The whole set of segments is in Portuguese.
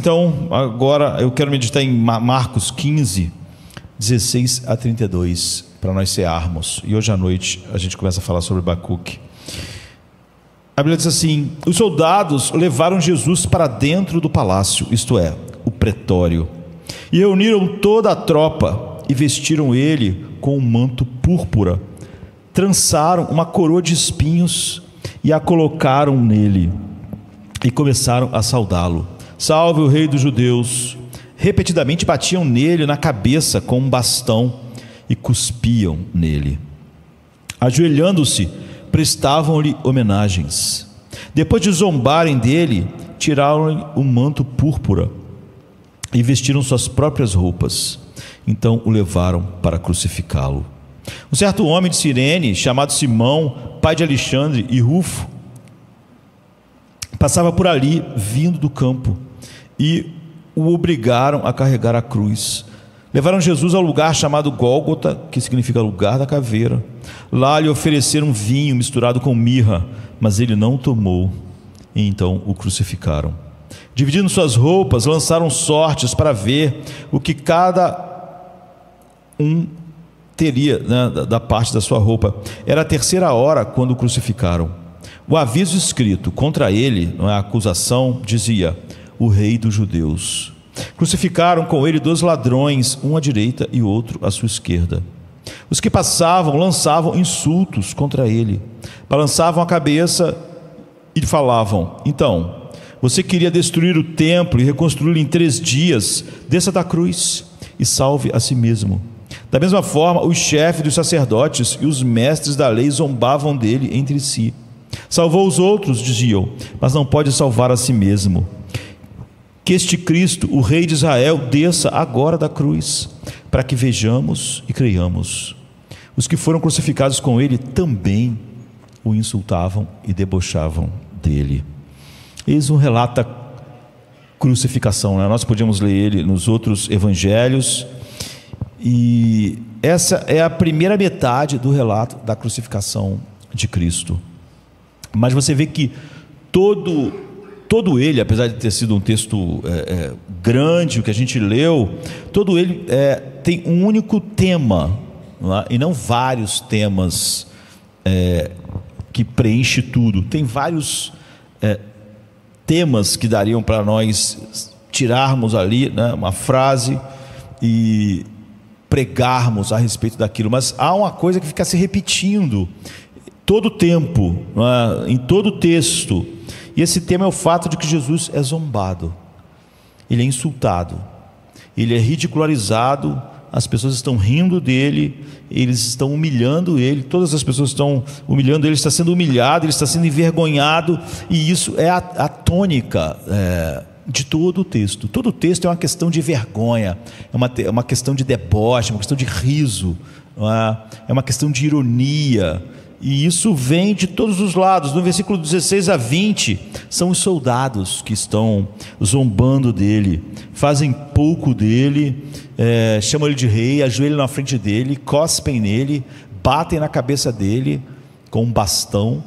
Então, agora eu quero meditar em Marcos 15, 16 a 32, para nós cearmos. E hoje à noite a gente começa a falar sobre Abacuque. A Bíblia diz assim: os soldados levaram Jesus para dentro do palácio, isto é, o pretório, e reuniram toda a tropa e vestiram ele com um manto púrpura, trançaram uma coroa de espinhos e a colocaram nele, e começaram a saudá-lo. Salve o rei dos judeus! Repetidamente batiam nele na cabeça com um bastão e cuspiam nele. Ajoelhando-se, prestavam-lhe homenagens. Depois de zombarem dele, tiraram-lhe o manto púrpura e vestiram suas próprias roupas. Então o levaram para crucificá-lo. Um certo homem de Cirene, chamado Simão, pai de Alexandre e Rufo, passava por ali, vindo do campo, e o obrigaram a carregar a cruz. Levaram Jesus ao lugar chamado Gólgota, que significa lugar da caveira. Lá lhe ofereceram vinho misturado com mirra, mas ele não tomou, e então o crucificaram. Dividindo suas roupas, lançaram sortes para ver o que cada um teria, né, da parte da sua roupa. Era a terceira hora quando o crucificaram. O aviso escrito contra ele, a acusação, dizia: o rei dos judeus. Crucificaram com ele 2 ladrões, um à direita e outro à sua esquerda. Os que passavam lançavam insultos contra ele, balançavam a cabeça e falavam: então, você queria destruir o templo e reconstruí-lo em 3 dias, desça da cruz e salve a si mesmo. Da mesma forma, os chefes dos sacerdotes e os mestres da lei zombavam dele entre si. Salvou os outros, diziam, mas não pode salvar a si mesmo. Que este Cristo, o Rei de Israel, desça agora da cruz, para que vejamos e creiamos. Os que foram crucificados com ele também o insultavam e debochavam dele. Eis um relato da crucificação, né? Nós podíamos ler ele nos outros evangelhos, e essa é a primeira metade do relato da crucificação de Cristo. Mas você vê que todo ele, apesar de ter sido um texto grande, o que a gente leu, todo ele tem um único tema, não é? E não vários temas que preenche tudo. Tem vários temas que dariam para nós tirarmos ali, né, uma frase e pregarmos a respeito daquilo. Mas há uma coisa que fica se repetindo todo o tempo, não é? Em todo o texto. E esse tema é o fato de que Jesus é zombado, ele é insultado, ele é ridicularizado, as pessoas estão rindo dele, eles estão humilhando ele, todas as pessoas estão humilhando ele, está sendo humilhado, ele está sendo envergonhado, e isso é a tônica de todo o texto. Todo o texto é uma questão de vergonha, é uma questão de deboche, uma questão de riso, é uma questão de ironia. E isso vem de todos os lados. No versículo 16 a 20, são os soldados que estão zombando dele, fazem pouco dele, chamam ele de rei, ajoelham na frente dele, cospem nele, batem na cabeça dele com um bastão,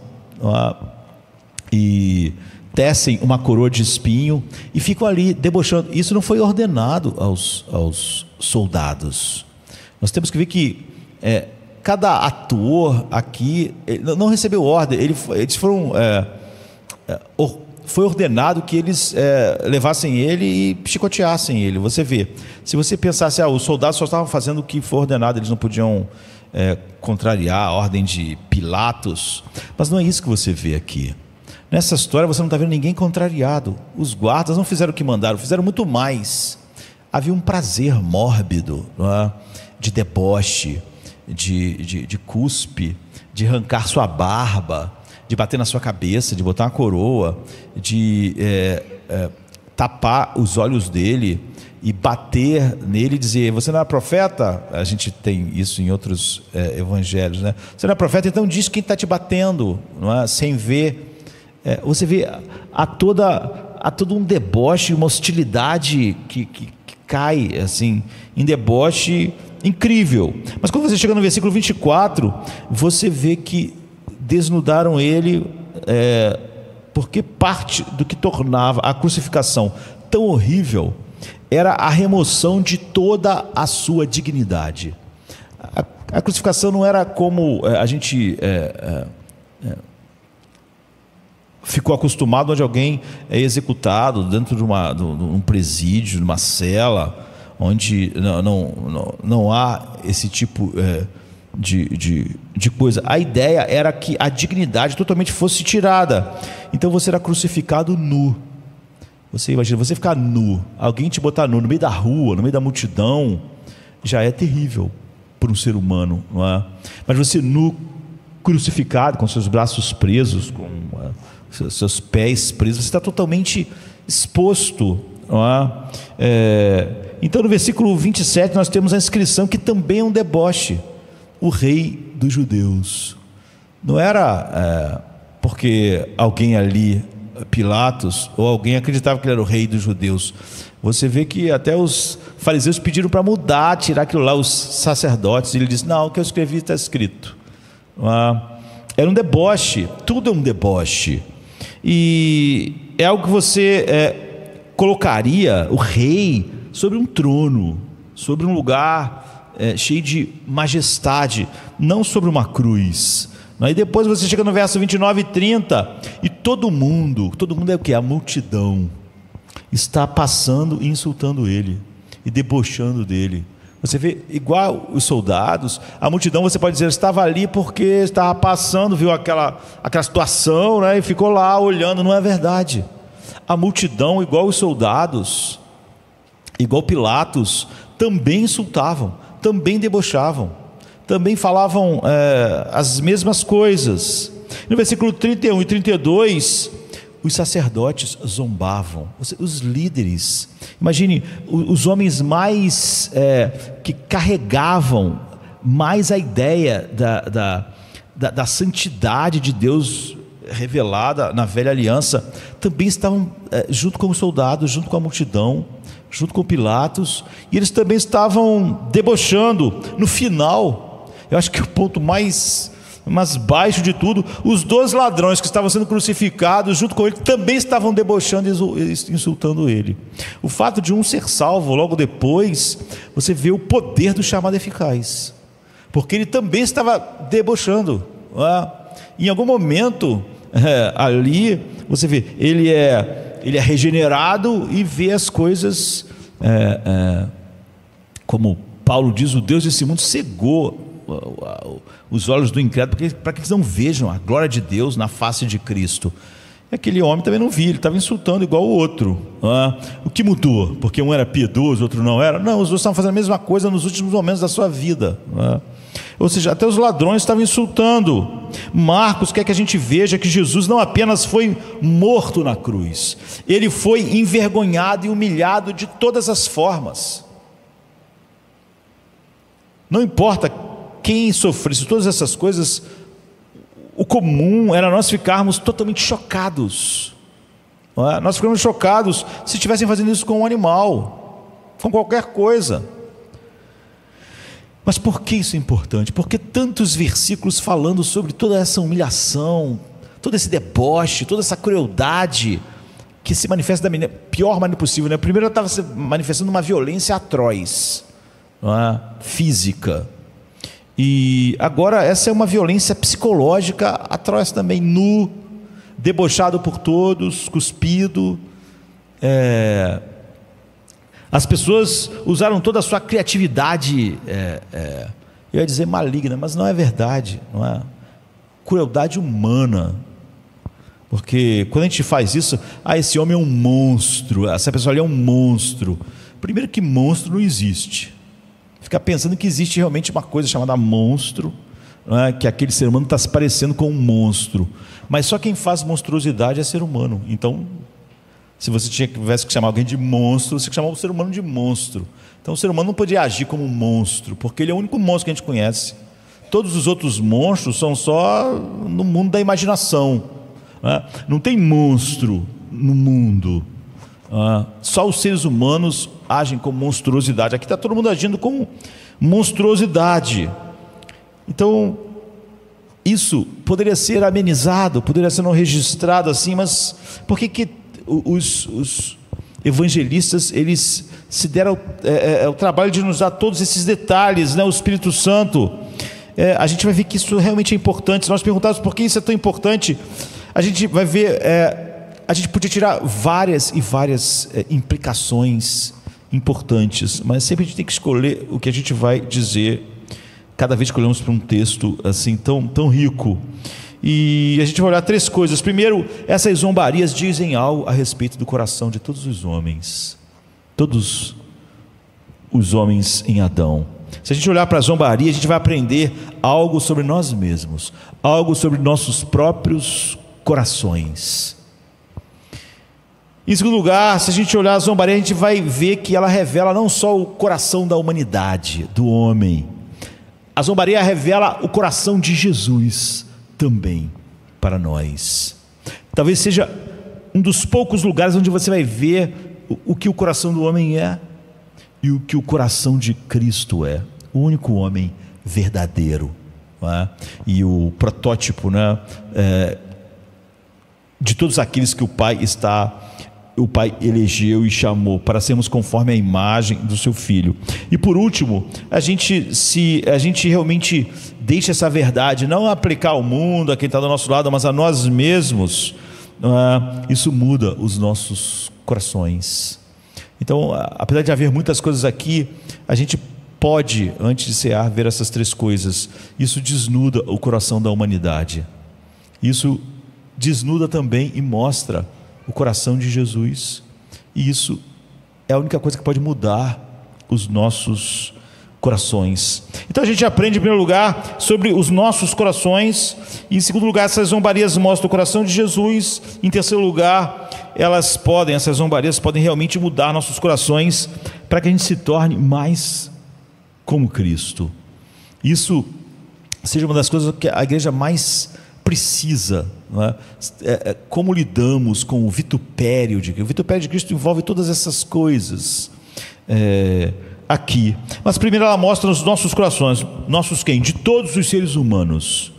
e tecem uma coroa de espinho e ficam ali debochando. Isso não foi ordenado aos soldados. Nós temos que ver que cada ator aqui não recebeu ordem, eles foram, foi ordenado que eles levassem ele e chicoteassem ele. Você vê, se você pensasse, os soldados só estavam fazendo o que foi ordenado, eles não podiam contrariar a ordem de Pilatos, mas não é isso que você vê aqui. Nessa história você não está vendo ninguém contrariado. Os guardas não fizeram o que mandaram, fizeram muito mais. Havia um prazer mórbido, não é? De deboche, de cuspe, de arrancar sua barba, de bater na sua cabeça, de botar uma coroa, de tapar os olhos dele e bater nele e dizer: você não é profeta? A gente tem isso em outros evangelhos, né? Você não é profeta, então diz quem está te batendo, não é? Sem ver. Você vê há todo um deboche, uma hostilidade que cai assim, em deboche incrível. Mas quando você chega no versículo 24, você vê que desnudaram ele, porque parte do que tornava a crucificação tão horrível era a remoção de toda a sua dignidade. A crucificação não era como a gente ficou acostumado, onde alguém é executado dentro de um presídio, de uma cela, onde não há esse tipo de coisa. A ideia era que a dignidade totalmente fosse tirada. Então você era crucificado nu. Você imagina, você ficar nu, alguém te botar nu no meio da rua, no meio da multidão, já é terrível para um ser humano, não é? Mas você nu, crucificado, com seus braços presos, com seus pés presos, você está totalmente exposto, não é? Então no versículo 27 nós temos a inscrição que também é um deboche: o rei dos judeus. Não era porque alguém ali, Pilatos, ou alguém acreditava que ele era o rei dos judeus. Você vê que até os fariseus pediram para mudar, tirar aquilo lá, os sacerdotes, e ele disse: não, o que eu escrevi está escrito. Era um deboche, tudo é um deboche, e é algo que você colocaria o rei sobre um trono, sobre um lugar cheio de majestade, não sobre uma cruz. Aí depois você chega no verso 29 e 30, e todo mundo é o que? A multidão está passando e insultando ele, e debochando dele. Você vê, igual os soldados, a multidão, você pode dizer, estava ali porque estava passando, viu aquela situação, né, e ficou lá olhando. Não é verdade. A multidão, igual os soldados, igual Pilatos, também insultavam, também debochavam, também falavam as mesmas coisas. No versículo 31 e 32, os sacerdotes zombavam, os líderes. Imagine, os homens mais que carregavam mais a ideia da santidade de Deus revelada na velha aliança, também estavam junto com os soldados, junto com a multidão, junto com Pilatos, e eles também estavam debochando. No final, eu acho que o ponto mais baixo de tudo, os 2 ladrões que estavam sendo crucificados junto com ele também estavam debochando e insultando ele. O fato de um ser salvo logo depois, você vê o poder do chamado eficaz, porque ele também estava debochando. Em algum momento ali, você vê, ele é regenerado e vê as coisas como Paulo diz: o Deus desse mundo cegou os olhos do incrédulo para que eles não vejam a glória de Deus na face de Cristo. E aquele homem também não via, ele estava insultando igual o outro. O que mudou? Porque um era piedoso, o outro não era? Não, os dois estavam fazendo a mesma coisa nos últimos momentos da sua vida. Ou seja, até os ladrões estavam insultando. Marcos quer que a gente veja que Jesus não apenas foi morto na cruz, ele foi envergonhado e humilhado de todas as formas. Não importa quem sofresse todas essas coisas, o comum era nós ficarmos totalmente chocados. Nós ficamos chocados se estivessem fazendo isso com um animal, com qualquer coisa. Mas por que isso é importante? Porque tantos versículos falando sobre toda essa humilhação, todo esse deboche, toda essa crueldade que se manifesta da pior maneira possível, né? Primeiro ela estava se manifestando uma violência atroz, física, e agora essa é uma violência psicológica atroz também, nu, debochado por todos, cuspido. As pessoas usaram toda a sua criatividade, eu ia dizer maligna, mas não é verdade, não é? Crueldade humana, porque quando a gente faz isso, esse homem é um monstro, essa pessoa ali é um monstro. Primeiro que monstro não existe. Ficar pensando que existe realmente uma coisa chamada monstro, que aquele ser humano está se parecendo com um monstro, mas só quem faz monstruosidade é ser humano. Então, se você tivesse que chamar alguém de monstro, você tinha que chamar o ser humano de monstro. Então o ser humano não podia agir como um monstro, porque ele é o único monstro que a gente conhece. Todos os outros monstros são só no mundo da imaginação, não tem monstro no mundo. Só os seres humanos agem com monstruosidade. Aqui está todo mundo agindo com monstruosidade. Então isso poderia ser amenizado, poderia ser não registrado assim, mas por que evangelistas, eles se deram o trabalho de nos dar todos esses detalhes, né? O Espírito Santo, a gente vai ver que isso realmente é importante. Se nós perguntarmos por que isso é tão importante, a gente vai ver, a gente podia tirar várias e várias implicações importantes, mas sempre a gente tem que escolher o que a gente vai dizer cada vez que olhamos para um texto assim tão rico. E a gente vai olhar três coisas. Primeiro, essas zombarias dizem algo a respeito do coração de todos os homens em Adão. Se a gente olhar para a zombaria, a gente vai aprender algo sobre nós mesmos, algo sobre nossos próprios corações. Em segundo lugar, se a gente olhar a zombaria, a gente vai ver que ela revela não só o coração da humanidade, do homem. A zombaria revela o coração de Jesus também para nós. Talvez seja um dos poucos lugares onde você vai ver o que o coração do homem é e o que o coração de Cristo é. O único homem verdadeiro, não é? E o protótipo, né, de todos aqueles que o Pai elegeu e chamou para sermos conforme a imagem do seu Filho. E por último, a gente realmente deixa essa verdade não aplicar ao mundo, a quem está do nosso lado, mas a nós mesmos, isso muda os nossos corações. Então, apesar de haver muitas coisas aqui, a gente pode, antes de cear, ver essas três coisas. Isso desnuda o coração da humanidade. Isso desnuda também e mostra o coração de Jesus, e isso é a única coisa que pode mudar os nossos corações. Então a gente aprende em primeiro lugar sobre os nossos corações, e em segundo lugar essas zombarias mostram o coração de Jesus. Em terceiro lugar, essas zombarias podem realmente mudar nossos corações para que a gente se torne mais como Cristo. Isso seja uma das coisas que a igreja mais precisa, não é? Como lidamos com o vitupério de Cristo. O vitupério de Cristo envolve todas essas coisas aqui. Mas primeiro ela mostra os nossos corações. Nossos quem? De todos os seres humanos.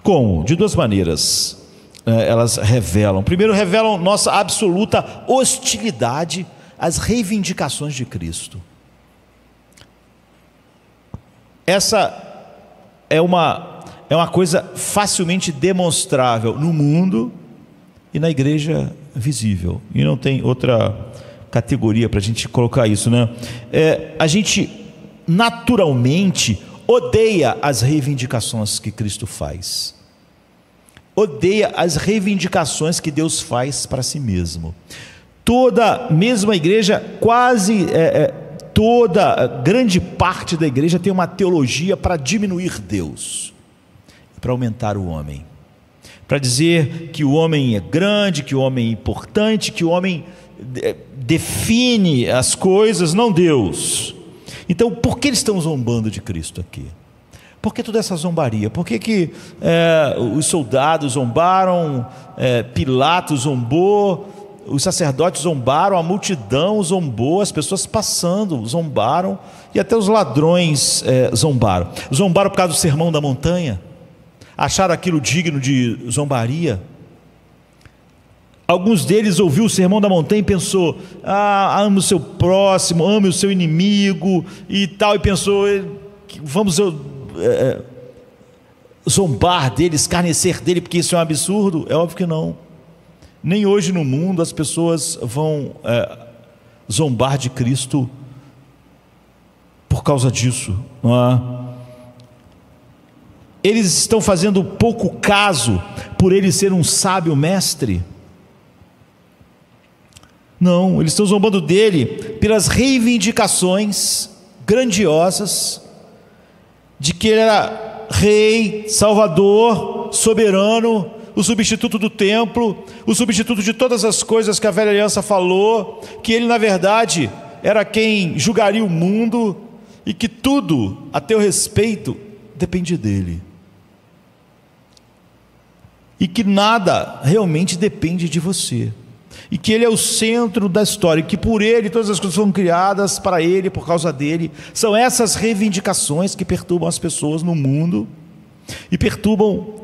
Como? De duas maneiras elas revelam. Primeiro, revelam nossa absoluta hostilidade às reivindicações de Cristo. Essa é uma coisa facilmente demonstrável no mundo e na igreja visível. E não tem outra categoria para a gente colocar isso, né? A gente naturalmente odeia as reivindicações que Cristo faz. Odeia as reivindicações que Deus faz para si mesmo. Mesmo a igreja, toda grande parte da igreja tem uma teologia para diminuir Deus, para aumentar o homem, para dizer que o homem é grande, que o homem é importante, que o homem define as coisas, não Deus. Então, por que eles estão zombando de Cristo aqui? Por que toda essa zombaria? Por que os soldados zombaram, Pilatos zombou, os sacerdotes zombaram, a multidão zombou, as pessoas passando zombaram, e até os ladrões zombaram. Zombaram por causa do sermão da montanha? Acharam aquilo digno de zombaria? Alguns deles ouviu o sermão da montanha e pensou: ame o seu próximo, ame o seu inimigo e tal, e pensou: vamos zombar dele, escarnecer dele, porque isso é um absurdo? É óbvio que não. Nem hoje no mundo as pessoas vão zombar de Cristo por causa disso, não é? Eles estão fazendo pouco caso por ele ser um sábio mestre? Não, eles estão zombando dele pelas reivindicações grandiosas de que ele era rei, salvador, soberano, o substituto do templo, o substituto de todas as coisas que a velha aliança falou, que ele na verdade era quem julgaria o mundo e que tudo a teu respeito depende dele. E que nada realmente depende de você. E que ele é o centro da história, e que por ele todas as coisas foram criadas para ele, por causa dele. São essas reivindicações que perturbam as pessoas no mundo e perturbam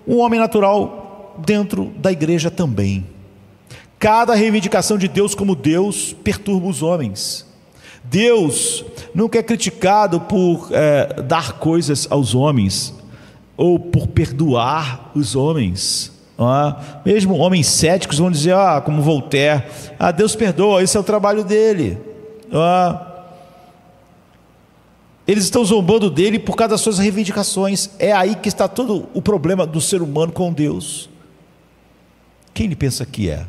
um homem natural dentro da igreja também. Cada reivindicação de Deus como Deus perturba os homens. Deus nunca é criticado por dar coisas aos homens, ou por perdoar os homens. Mesmo homens céticos vão dizer, como Voltaire, Deus perdoa, esse é o trabalho dele. Eles estão zombando dele por causa das suas reivindicações. É aí que está todo o problema do ser humano com Deus. Quem ele pensa que é?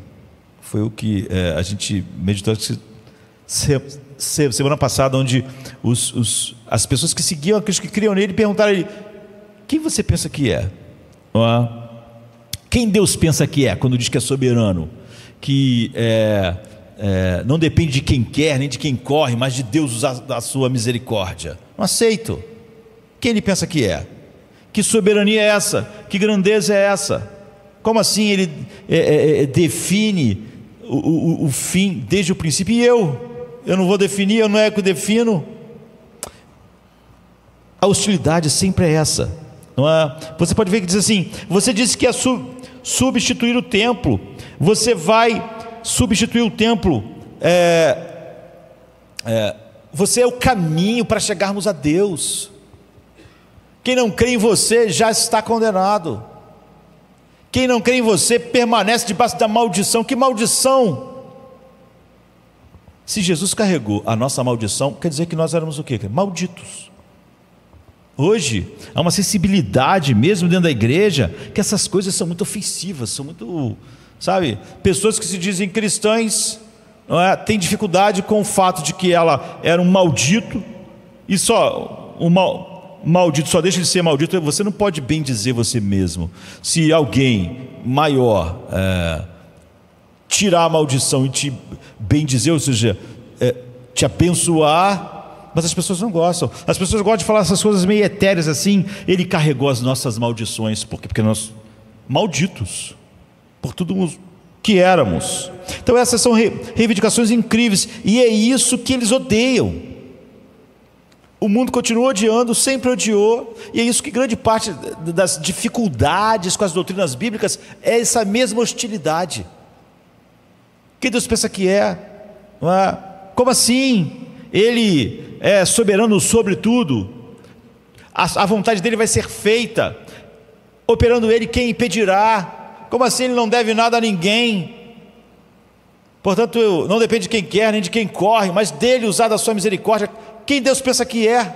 Foi o que a gente meditou semana passada, onde as pessoas que seguiam, aqueles que criam nele, perguntaram a ele: quem você pensa que é? Quem Deus pensa que é quando diz que é soberano? Que não depende de quem quer, nem de quem corre, mas de Deus usar da sua misericórdia. Não aceito. Quem ele pensa que é? Que soberania é essa? Que grandeza é essa? Como assim ele define o fim desde o princípio? E eu não vou definir, eu não é que eu defino. A hostilidade sempre é essa, não é? Você pode ver que diz assim: você disse que ia substituir o templo, você vai substituir o templo, você é o caminho para chegarmos a Deus. Quem não crê em você já está condenado. Quem não crê em você permanece debaixo da maldição. Que maldição? Se Jesus carregou a nossa maldição, quer dizer que nós éramos o quê? Malditos. Hoje há uma sensibilidade mesmo dentro da igreja, que essas coisas são muito ofensivas, são muito, sabe, pessoas que se dizem cristãs, têm dificuldade com o fato de que ela era um maldito, e só maldito só deixa de ser maldito. Você não pode bem dizer você mesmo. Se alguém maior tirar a maldição e te bem dizer, ou seja, te abençoar, mas as pessoas não gostam. As pessoas gostam de falar essas coisas meio etéreas assim: ele carregou as nossas maldições. Por quê? Porque nós malditos por tudo que éramos. Então essas são reivindicações incríveis, e é isso que eles odeiam. O mundo continua odiando, sempre odiou, e é isso que grande parte das dificuldades com as doutrinas bíblicas é essa mesma hostilidade. Quem Deus pensa que é? Não é? Como assim? Ele é soberano sobre tudo, a vontade dele vai ser feita, operando ele, quem impedirá? Como assim ele não deve nada a ninguém? Portanto, não depende de quem quer, nem de quem corre, mas dele usar da sua misericórdia. Quem Deus pensa que é?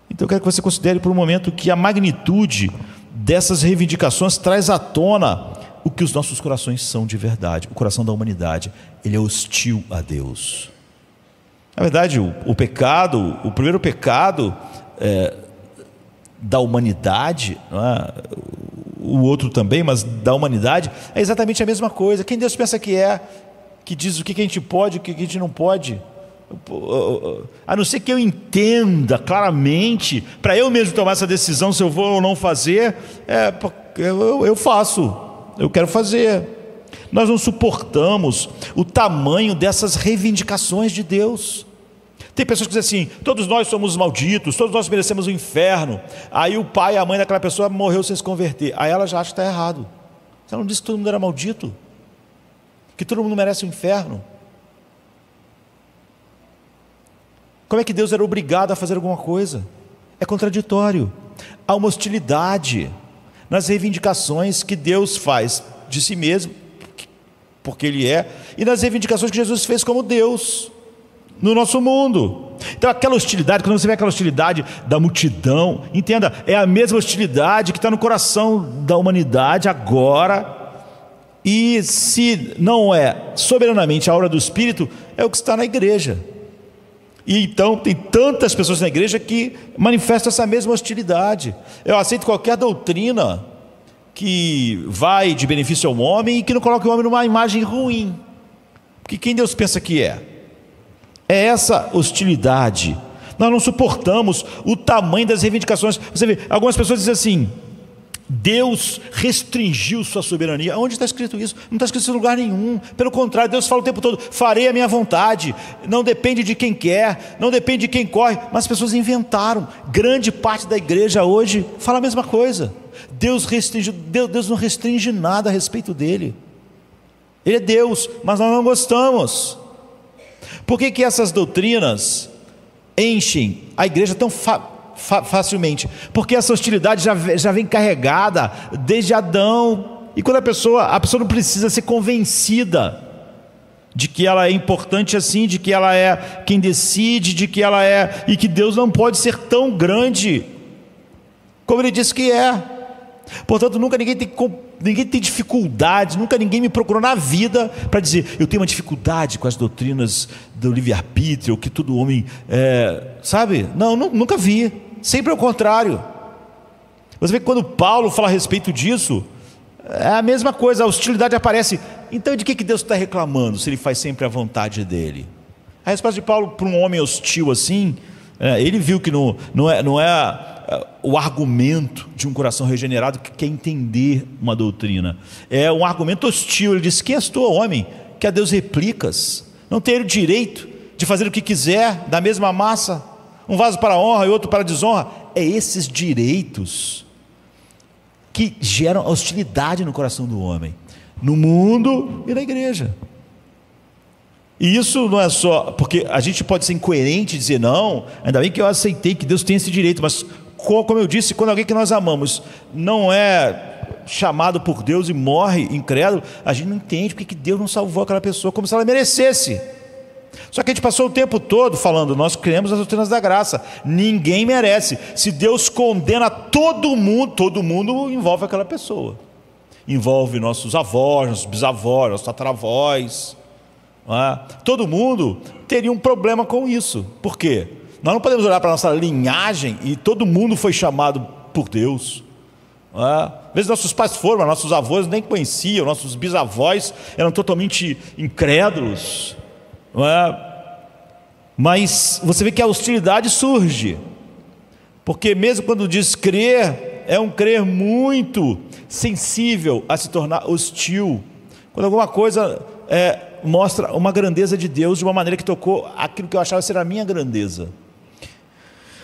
Então eu quero que você considere por um momento que a magnitude dessas reivindicações traz à tona o que os nossos corações são de verdade. O coração da humanidade, ele é hostil a Deus. Na verdade, o pecado, o primeiro pecado da humanidade, não é? O outro também, mas da humanidade, é exatamente a mesma coisa. Quem Deus pensa que é? Que diz o que a gente pode, o que a gente não pode? A não ser que eu entenda claramente, para eu mesmo tomar essa decisão se eu vou ou não fazer, eu faço, eu quero fazer. Nós não suportamos o tamanho dessas reivindicações de Deus. Tem pessoas que dizem assim: todos nós somos malditos, todos nós merecemos o inferno. Aí o pai e a mãe daquela pessoa morreu sem se converter, aí ela já acha que está errado. Você não disse que todo mundo era maldito? Que todo mundo merece o inferno? Como é que Deus era obrigado a fazer alguma coisa? É contraditório. Há uma hostilidade nas reivindicações que Deus faz de si mesmo, porque Ele é, e nas reivindicações que Jesus fez como Deus no nosso mundo. Então aquela hostilidade, quando você vê aquela hostilidade da multidão, entenda, é a mesma hostilidade que está no coração da humanidade agora. E se não é soberanamente a obra do Espírito, é o que está na igreja. E então tem tantas pessoas na igreja que manifestam essa mesma hostilidade. Eu aceito qualquer doutrina que vai de benefício ao homem e que não coloque o homem numa imagem ruim, porque quem Deus pensa que é essa hostilidade. Nós não suportamos o tamanho das reivindicações. Você vê, algumas pessoas dizem assim: Deus restringiu sua soberania. Onde está escrito isso? Não está escrito em lugar nenhum. Pelo contrário, Deus fala o tempo todo: farei a minha vontade. Não depende de quem quer, não depende de quem corre. Mas as pessoas inventaram. Grande parte da igreja hoje fala a mesma coisa. Deus não restringe nada a respeito dele. Ele é Deus, mas nós não gostamos. Por que essas doutrinas enchem a igreja tão facilmente? Porque essa hostilidade já vem carregada desde Adão. E quando a pessoa não precisa ser convencida de que ela é importante assim, de que ela é quem decide, de que ela é, e que Deus não pode ser tão grande como Ele disse que é. Portanto, nunca ninguém tem dificuldade, nunca ninguém me procurou na vida para dizer, eu tenho uma dificuldade com as doutrinas do livre-arbítrio, que todo homem sabe? Não, nunca vi, sempre ao contrário. Você vê que quando Paulo fala a respeito disso, é a mesma coisa, a hostilidade aparece. Então de que Deus está reclamando, se Ele faz sempre a vontade dEle? A resposta de Paulo para um homem hostil assim, ele viu que não é o argumento de um coração regenerado que quer entender uma doutrina. É um argumento hostil. Ele diz, quem és tu, homem, que a Deus replicas? Não tem ele o direito de fazer o que quiser, da mesma massa, um vaso para a honra e outro para a desonra? É esses direitos que geram hostilidade no coração do homem, no mundo e na igreja. E isso não é só, porque a gente pode ser incoerente e dizer, não, ainda bem que eu aceitei que Deus tem esse direito, mas como eu disse, quando alguém que nós amamos não é chamado por Deus e morre incrédulo, a gente não entende porque que Deus não salvou aquela pessoa como se ela merecesse. Só que a gente passou o tempo todo falando, nós cremos nas doutrinas da graça, ninguém merece. Se Deus condena todo mundo envolve aquela pessoa, envolve nossos avós, nossos bisavós, nossos tataravós, todo mundo teria um problema com isso. Por quê? Nós não podemos olhar para a nossa linhagem e todo mundo foi chamado por Deus. Às vezes nossos pais foram, mas nossos avós nem conheciam, nossos bisavós eram totalmente incrédulos. Mas você vê que a hostilidade surge, porque mesmo quando diz crer, é um crer muito sensível a se tornar hostil, quando alguma coisa mostra uma grandeza de Deus de uma maneira que tocou aquilo que eu achava ser a minha grandeza,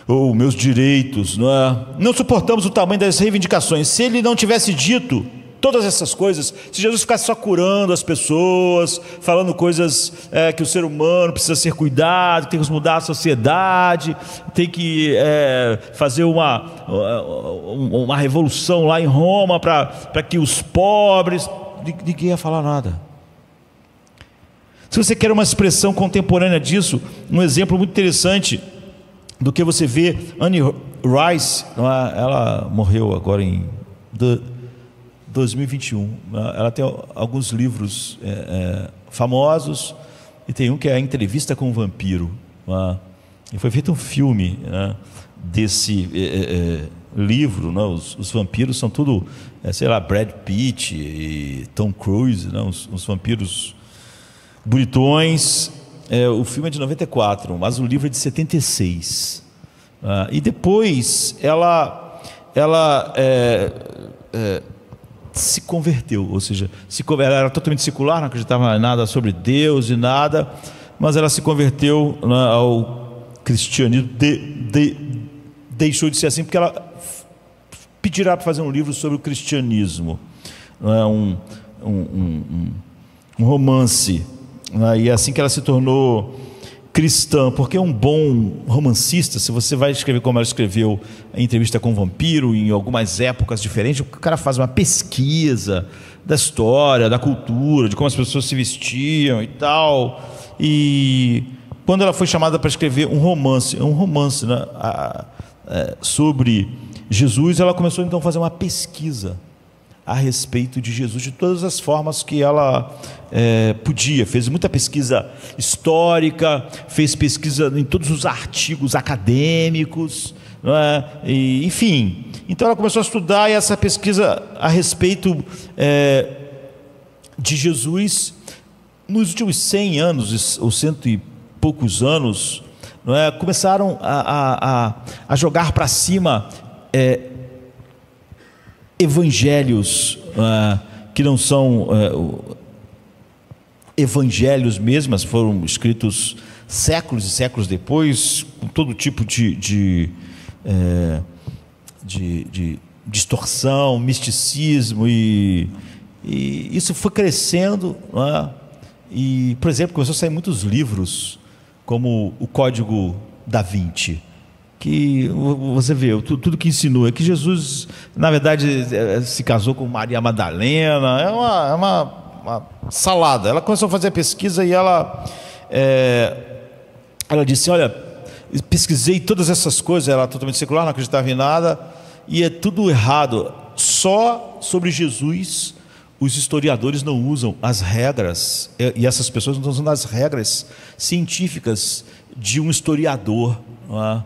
ou meus direitos, não suportamos o tamanho das reivindicações. Se Ele não tivesse dito todas essas coisas, se Jesus ficasse só curando as pessoas, falando coisas que o ser humano precisa ser cuidado, tem que mudar a sociedade, tem que fazer uma revolução lá em Roma para que os pobres, ninguém ia falar nada. Se você quer uma expressão contemporânea disso, um exemplo muito interessante do que você vê, Annie Rice, ela morreu agora em 2021, ela tem alguns livros famosos, e tem um que é A Entrevista com o Vampiro, e foi feito um filme desse livro, os vampiros são tudo, sei lá, Brad Pitt e Tom Cruise, os vampiros bonitões. O filme é de 94, mas o livro é de 76. E depois ela se converteu, ou seja, ela era totalmente secular, não acreditava em nada sobre Deus e nada, mas ela se converteu ao cristianismo, deixou de ser assim porque ela pedirá para fazer um livro sobre o cristianismo, um romance. E é assim que ela se tornou cristã, porque um bom romancista, se você vai escrever como ela escreveu a Entrevista com o Vampiro, em algumas épocas diferentes, o cara faz uma pesquisa da história, da cultura, de como as pessoas se vestiam e tal. E quando ela foi chamada para escrever um romance sobre Jesus, ela começou então a fazer uma pesquisa a respeito de Jesus, de todas as formas que ela podia. Fez muita pesquisa histórica, fez pesquisa em todos os artigos acadêmicos, e, enfim. Então ela começou a estudar, e essa pesquisa a respeito de Jesus, nos últimos 100 anos, ou cento e poucos anos, começaram a jogar para cima evangelhos que não são evangelhos mesmo, mas foram escritos séculos e séculos depois, com todo tipo de distorção, misticismo e E isso foi crescendo, não é? E, por exemplo, começou a sair muitos livros, como o Código da Vinci, que você vê, tudo que ensinou é que Jesus, na verdade, se casou com Maria Madalena. É uma salada. Ela começou a fazer a pesquisa e ela disse: olha, pesquisei todas essas coisas. Ela era totalmente secular, não acreditava em nada, e é tudo errado. Só sobre Jesus os historiadores não usam as regras, e essas pessoas não estão usando as regras científicas de um historiador, não é?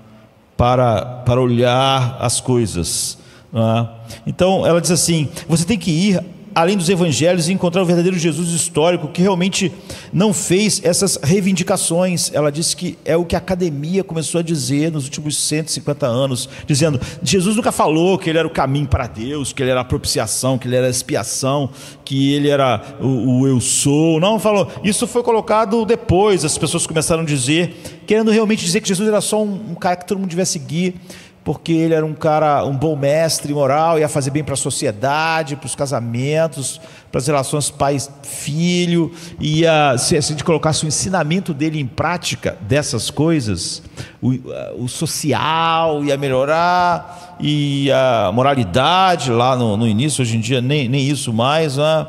para olhar as coisas, não é? Então ela diz assim: você tem que ir além dos evangelhos e encontrar o verdadeiro Jesus histórico, que realmente não fez essas reivindicações. Ela disse que é o que a academia começou a dizer nos últimos 150 anos, dizendo: Jesus nunca falou que ele era o caminho para Deus, que ele era a propiciação, que ele era a expiação, que ele era o eu sou. Não falou. Isso foi colocado depois. As pessoas começaram a dizer, querendo realmente dizer que Jesus era só um cara que todo mundo devia seguir, porque ele era um bom mestre moral, ia fazer bem para a sociedade, para os casamentos, para as relações pai-filho, ia, se a gente colocasse o ensinamento dele em prática dessas coisas, o social ia melhorar, e a moralidade lá no início, hoje em dia nem isso mais, né?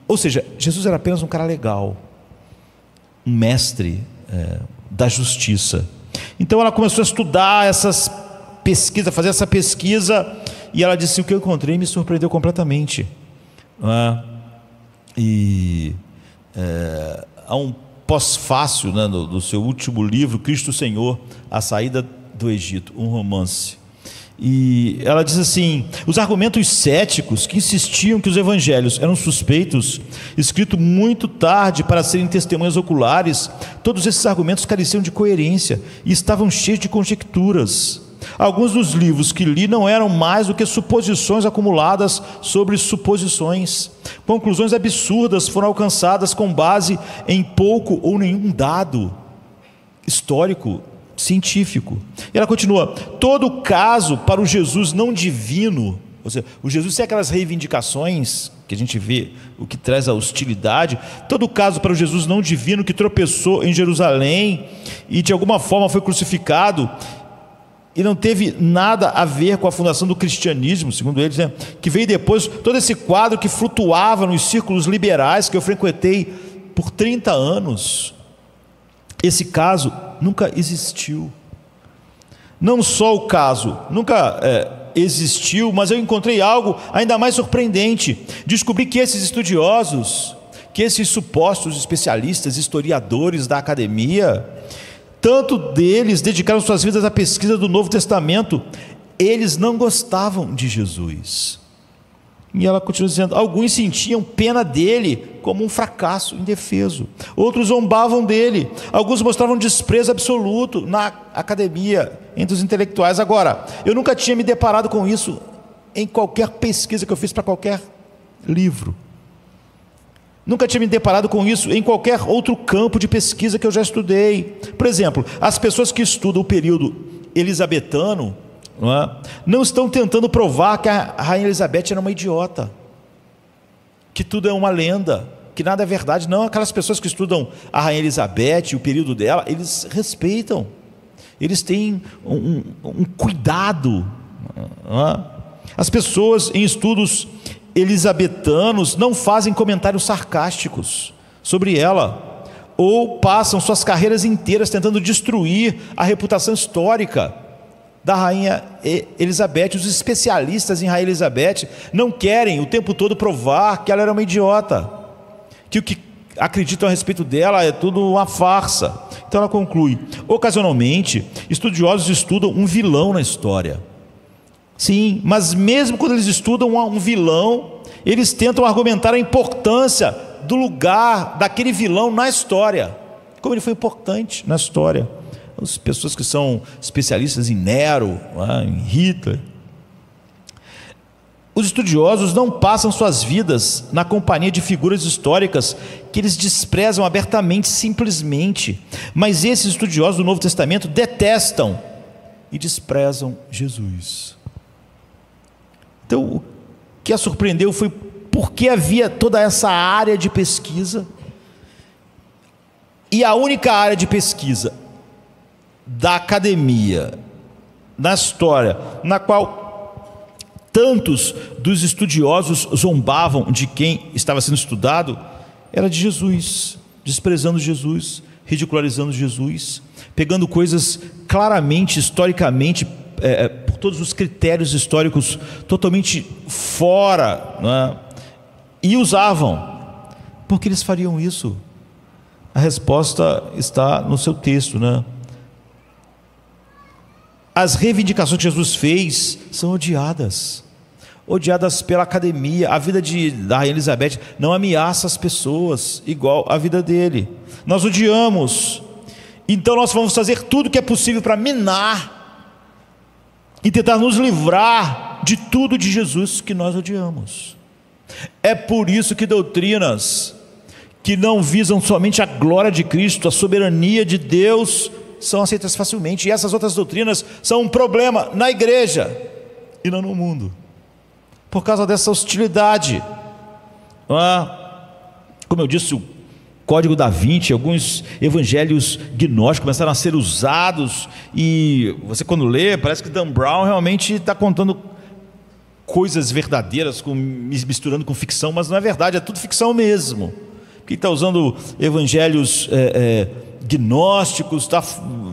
Ou seja, Jesus era apenas um cara legal, um mestre da justiça. Então ela começou a estudar essas pesquisas, fazer essa pesquisa, e ela disse: o que eu encontrei me surpreendeu completamente. Há um pós-fácil, né, do seu último livro, Cristo Senhor, A Saída do Egito, um romance. E ela diz assim: os argumentos céticos que insistiam que os evangelhos eram suspeitos, escritos muito tarde para serem testemunhas oculares, todos esses argumentos careciam de coerência e estavam cheios de conjecturas. Alguns dos livros que li não eram mais do que suposições acumuladas sobre suposições. Conclusões absurdas foram alcançadas com base em pouco ou nenhum dado histórico, científico. E ela continua: todo caso para o Jesus não divino, ou seja, o Jesus sem aquelas reivindicações que a gente vê, o que traz a hostilidade, todo caso para o Jesus não divino que tropeçou em Jerusalém e de alguma forma foi crucificado e não teve nada a ver com a fundação do cristianismo, segundo eles, né? Que veio depois, todo esse quadro que flutuava nos círculos liberais que eu frequentei por 30 anos, esse caso nunca existiu. Não só o caso nunca existiu, mas eu encontrei algo ainda mais surpreendente. Descobri que esses estudiosos, que esses supostos especialistas, historiadores da academia, tanto deles dedicaram suas vidas à pesquisa do Novo Testamento, eles não gostavam de Jesus. E ela continua dizendo: alguns sentiam pena dele como um fracasso indefeso, outros zombavam dele, alguns mostravam desprezo absoluto na academia, entre os intelectuais. Agora, eu nunca tinha me deparado com isso em qualquer pesquisa que eu fiz para qualquer livro, nunca tinha me deparado com isso em qualquer outro campo de pesquisa que eu já estudei. Por exemplo, as pessoas que estudam o período elisabetano não estão tentando provar que a rainha Elizabeth era uma idiota, que tudo é uma lenda, que nada é verdade. Não, aquelas pessoas que estudam a rainha Elizabeth, o período dela, eles respeitam, eles têm um cuidado. As pessoas em estudos elisabetanos não fazem comentários sarcásticos sobre ela, ou passam suas carreiras inteiras tentando destruir a reputação histórica da rainha Elizabeth. Os especialistas em rainha Elizabeth não querem o tempo todo provar que ela era uma idiota, que o que acreditam a respeito dela é tudo uma farsa. Então ela conclui: ocasionalmente estudiosos estudam um vilão na história, sim, mas mesmo quando eles estudam um vilão, eles tentam argumentar a importância do lugar daquele vilão na história, como ele foi importante na história. As pessoas que são especialistas em Nero, em Hitler. Os estudiosos não passam suas vidas na companhia de figuras históricas que eles desprezam abertamente, simplesmente. Mas esses estudiosos do Novo Testamento detestam e desprezam Jesus. Então, o que a surpreendeu foi por que havia toda essa área de pesquisa? E a única área de pesquisa da academia, na história, na qual tantos dos estudiosos zombavam de quem estava sendo estudado, era de Jesus, desprezando Jesus, ridicularizando Jesus, pegando coisas claramente, historicamente, por todos os critérios históricos, totalmente fora, né? E usavam. Por que eles fariam isso? A resposta está no seu texto, né? As reivindicações que Jesus fez são odiadas pela academia. A vida da Rainha Elizabeth não ameaça as pessoas igual a vida dele. Nós odiamos. Então nós vamos fazer tudo o que é possível para minar e tentar nos livrar de tudo de Jesus que nós odiamos. É por isso que doutrinas que não visam somente a glória de Cristo, a soberania de Deus, são aceitas facilmente. E essas outras doutrinas são um problema na igreja e não no mundo, por causa dessa hostilidade. Como eu disse, o Código da Vinci, alguns evangelhos gnósticos começaram a ser usados, e você, quando lê, parece que Dan Brown realmente está contando coisas verdadeiras, misturando com ficção, mas não é verdade, é tudo ficção mesmo. Porque está usando evangelhos gnósticos,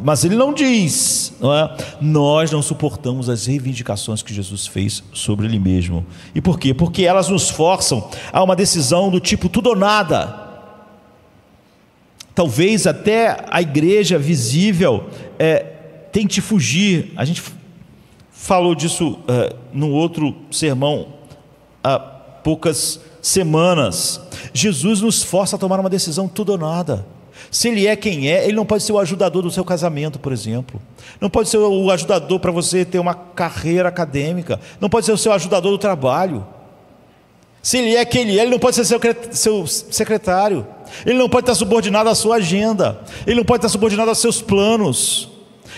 mas ele não diz, não é? Nós não suportamos as reivindicações que Jesus fez sobre ele mesmo. E por quê? Porque elas nos forçam a uma decisão do tipo tudo ou nada. Talvez até a igreja visível tente fugir. A gente falou disso num outro sermão há poucas semanas. Jesus nos força a tomar uma decisão tudo ou nada. Se ele é quem é, ele não pode ser o ajudador do seu casamento, por exemplo. Não pode ser o ajudador para você ter uma carreira acadêmica. Não pode ser o seu ajudador do trabalho. Se ele é quem ele é, ele não pode ser seu secretário. Ele não pode estar subordinado à sua agenda. Ele não pode estar subordinado aos seus planos.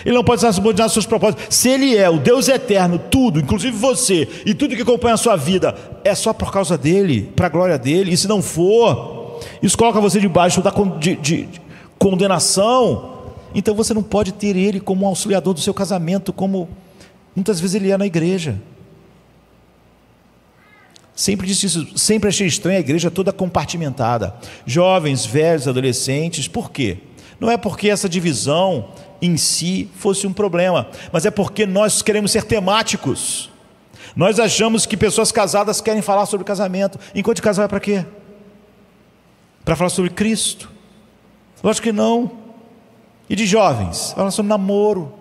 Ele não pode estar subordinado aos seus propósitos. Se ele é o Deus eterno, tudo, inclusive você, e tudo que acompanha a sua vida, é só por causa dele, para a glória dele. E se não for, isso coloca você debaixo de condenação. Então você não pode ter ele como um auxiliador do seu casamento, como muitas vezes ele é na igreja. Sempre disse isso, sempre achei estranho a igreja toda compartimentada, jovens, velhos, adolescentes. Por quê? Não é porque essa divisão em si fosse um problema, mas é porque nós queremos ser temáticos. Nós achamos que pessoas casadas querem falar sobre casamento. Enquanto casal é para quê? Para falar sobre Cristo? Lógico que não. E de jovens? Falar sobre namoro.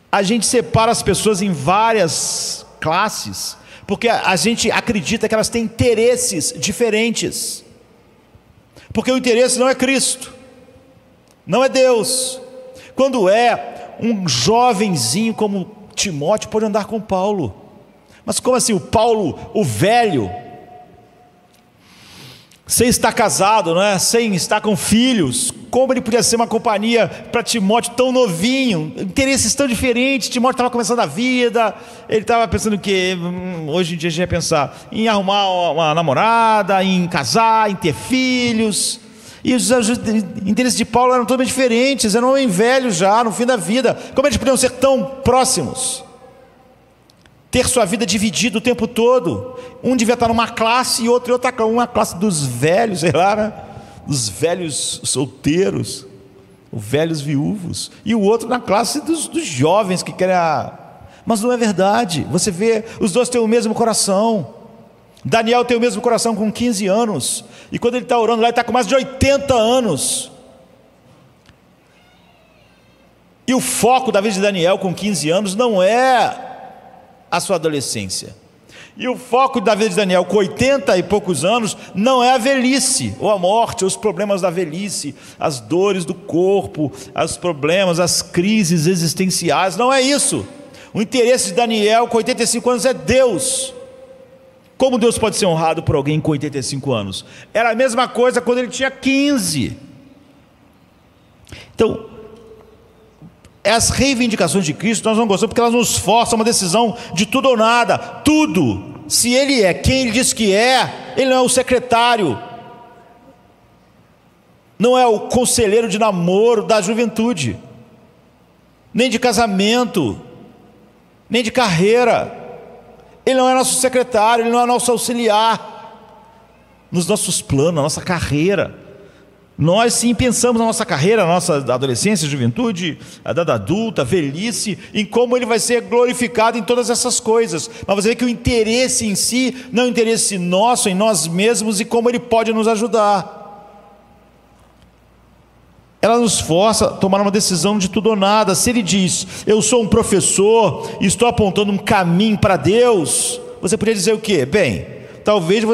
A gente separa as pessoas em várias classes, porque a gente acredita que elas têm interesses diferentes. Porque o interesse não é Cristo, não é Deus. Quando é um jovenzinho como Timóteo, pode andar com Paulo. Mas como assim, o Paulo, o velho, sem estar casado, não é? Sem estar com filhos, como ele podia ser uma companhia para Timóteo tão novinho? Interesses tão diferentes. Timóteo estava começando a vida, ele estava pensando que hoje em dia a gente vai pensar em arrumar uma namorada, em casar, em ter filhos. E os interesses de Paulo eram totalmente diferentes, era um homem velho já, no fim da vida. Como eles podiam ser tão próximos? Ter sua vida dividida o tempo todo. Um devia estar numa classe e outro em outra classe. Uma classe dos velhos, sei lá, né? Dos velhos solteiros, os velhos viúvos. E o outro na classe dos jovens que querem Mas não é verdade. Você vê, os dois têm o mesmo coração. Daniel tem o mesmo coração com 15 anos. E quando ele está orando lá, ele está com mais de 80 anos. E o foco da vida de Daniel com 15 anos não é a sua adolescência. E o foco da vida de Daniel com 80 e poucos anos não é a velhice, ou a morte, ou os problemas da velhice, as dores do corpo, os problemas, as crises existenciais. Não é isso. O interesse de Daniel com 85 anos é Deus. Como Deus pode ser honrado por alguém com 85 anos? Era a mesma coisa quando ele tinha 15. Então, as reivindicações de Cristo nós não gostamos, porque elas nos forçam a uma decisão de tudo ou nada. Tudo se ele é quem ele diz que é, ele não é o secretário, não é o conselheiro de namoro da juventude, nem de casamento, nem de carreira. Ele não é nosso secretário, ele não é nosso auxiliar nos nossos planos, na nossa carreira. Nós sim pensamos na nossa carreira, na nossa adolescência, juventude, a idade adulta, velhice, em como ele vai ser glorificado em todas essas coisas. Mas você vê que o interesse em si não é um interesse nosso, em nós mesmos, e como ele pode nos ajudar. Ela nos força a tomar uma decisão de tudo ou nada. Se ele diz, eu sou um professor e estou apontando um caminho para Deus, você poderia dizer o quê? Bem, talvez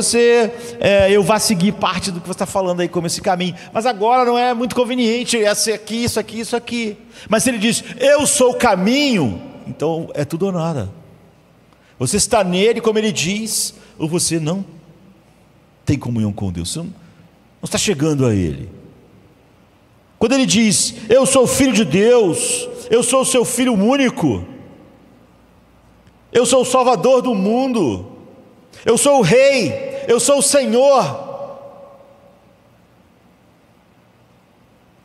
eu vá seguir parte do que você está falando aí como esse caminho, mas agora não é muito conveniente, essa aqui, isso aqui, isso aqui. Mas se ele diz, eu sou o caminho, então é tudo ou nada. Você está nele, como ele diz, ou você não tem comunhão com Deus, você não está chegando a ele. Quando ele diz, eu sou o filho de Deus, eu sou o seu filho único, eu sou o salvador do mundo, eu sou o rei, eu sou o Senhor,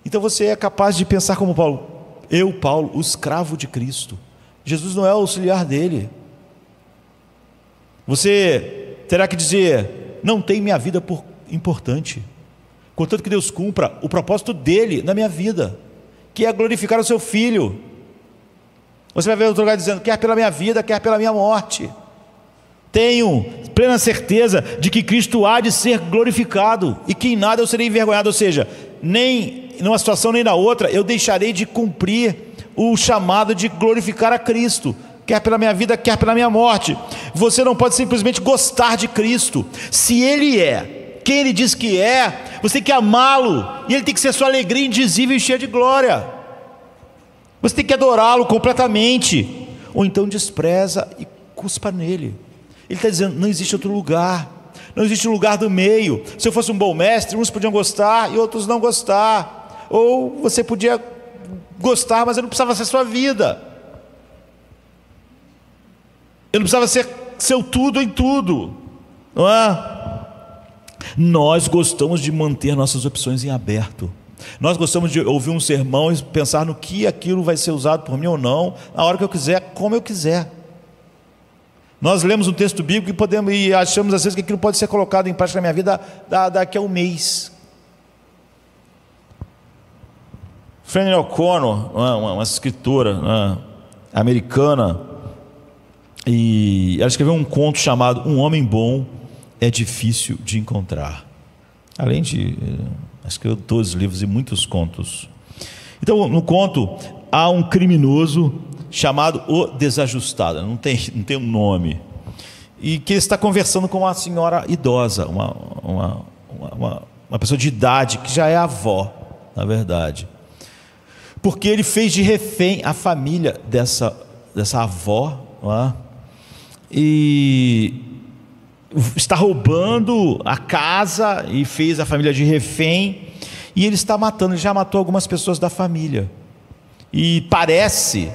então você é capaz de pensar como Paulo, Paulo, o escravo de Cristo. Jesus não é o auxiliar dele. Você terá que dizer, não tem minha vida por importante, contanto que Deus cumpra o propósito dele na minha vida, que é glorificar o seu Filho. Você vai ver outro lugar dizendo, quer pela minha vida, quer pela minha morte. Tenho plena certeza de que Cristo há de ser glorificado, e que em nada eu serei envergonhado, ou seja, nem numa situação nem na outra, eu deixarei de cumprir o chamado de glorificar a Cristo, quer pela minha vida, quer pela minha morte. Você não pode simplesmente gostar de Cristo. Se Ele é quem Ele diz que é, você tem que amá-lo, e Ele tem que ser sua alegria indizível e cheia de glória. Você tem que adorá-lo completamente, ou então despreza e cuspa nele. Ele está dizendo, não existe outro lugar, não existe um lugar do meio. Se eu fosse um bom mestre, uns podiam gostar e outros não gostar, ou você podia gostar, mas eu não precisava ser sua vida, eu não precisava ser seu tudo em tudo, não é? Nós gostamos de manter nossas opções em aberto. Nós gostamos de ouvir um sermão e pensar no que aquilo vai ser usado por mim ou não, na hora que eu quiser, como eu quiser. Nós lemos um texto bíblico e achamos às vezes que aquilo pode ser colocado em prática na minha vida daqui a um mês. Flannery O'Connor, uma escritora americana, e ela escreveu um conto chamado Um Homem Bom é Difícil de Encontrar. Além de escreveu 12 livros e muitos contos. Então, no conto, há um criminoso chamado O Desajustado, não tem um nome, e que está conversando com uma senhora idosa, uma pessoa de idade, que já é avó, na verdade, porque ele fez de refém a família dessa avó, não é? E está roubando a casa e fez a família de refém, e ele está matando, ele já matou algumas pessoas da família, e parece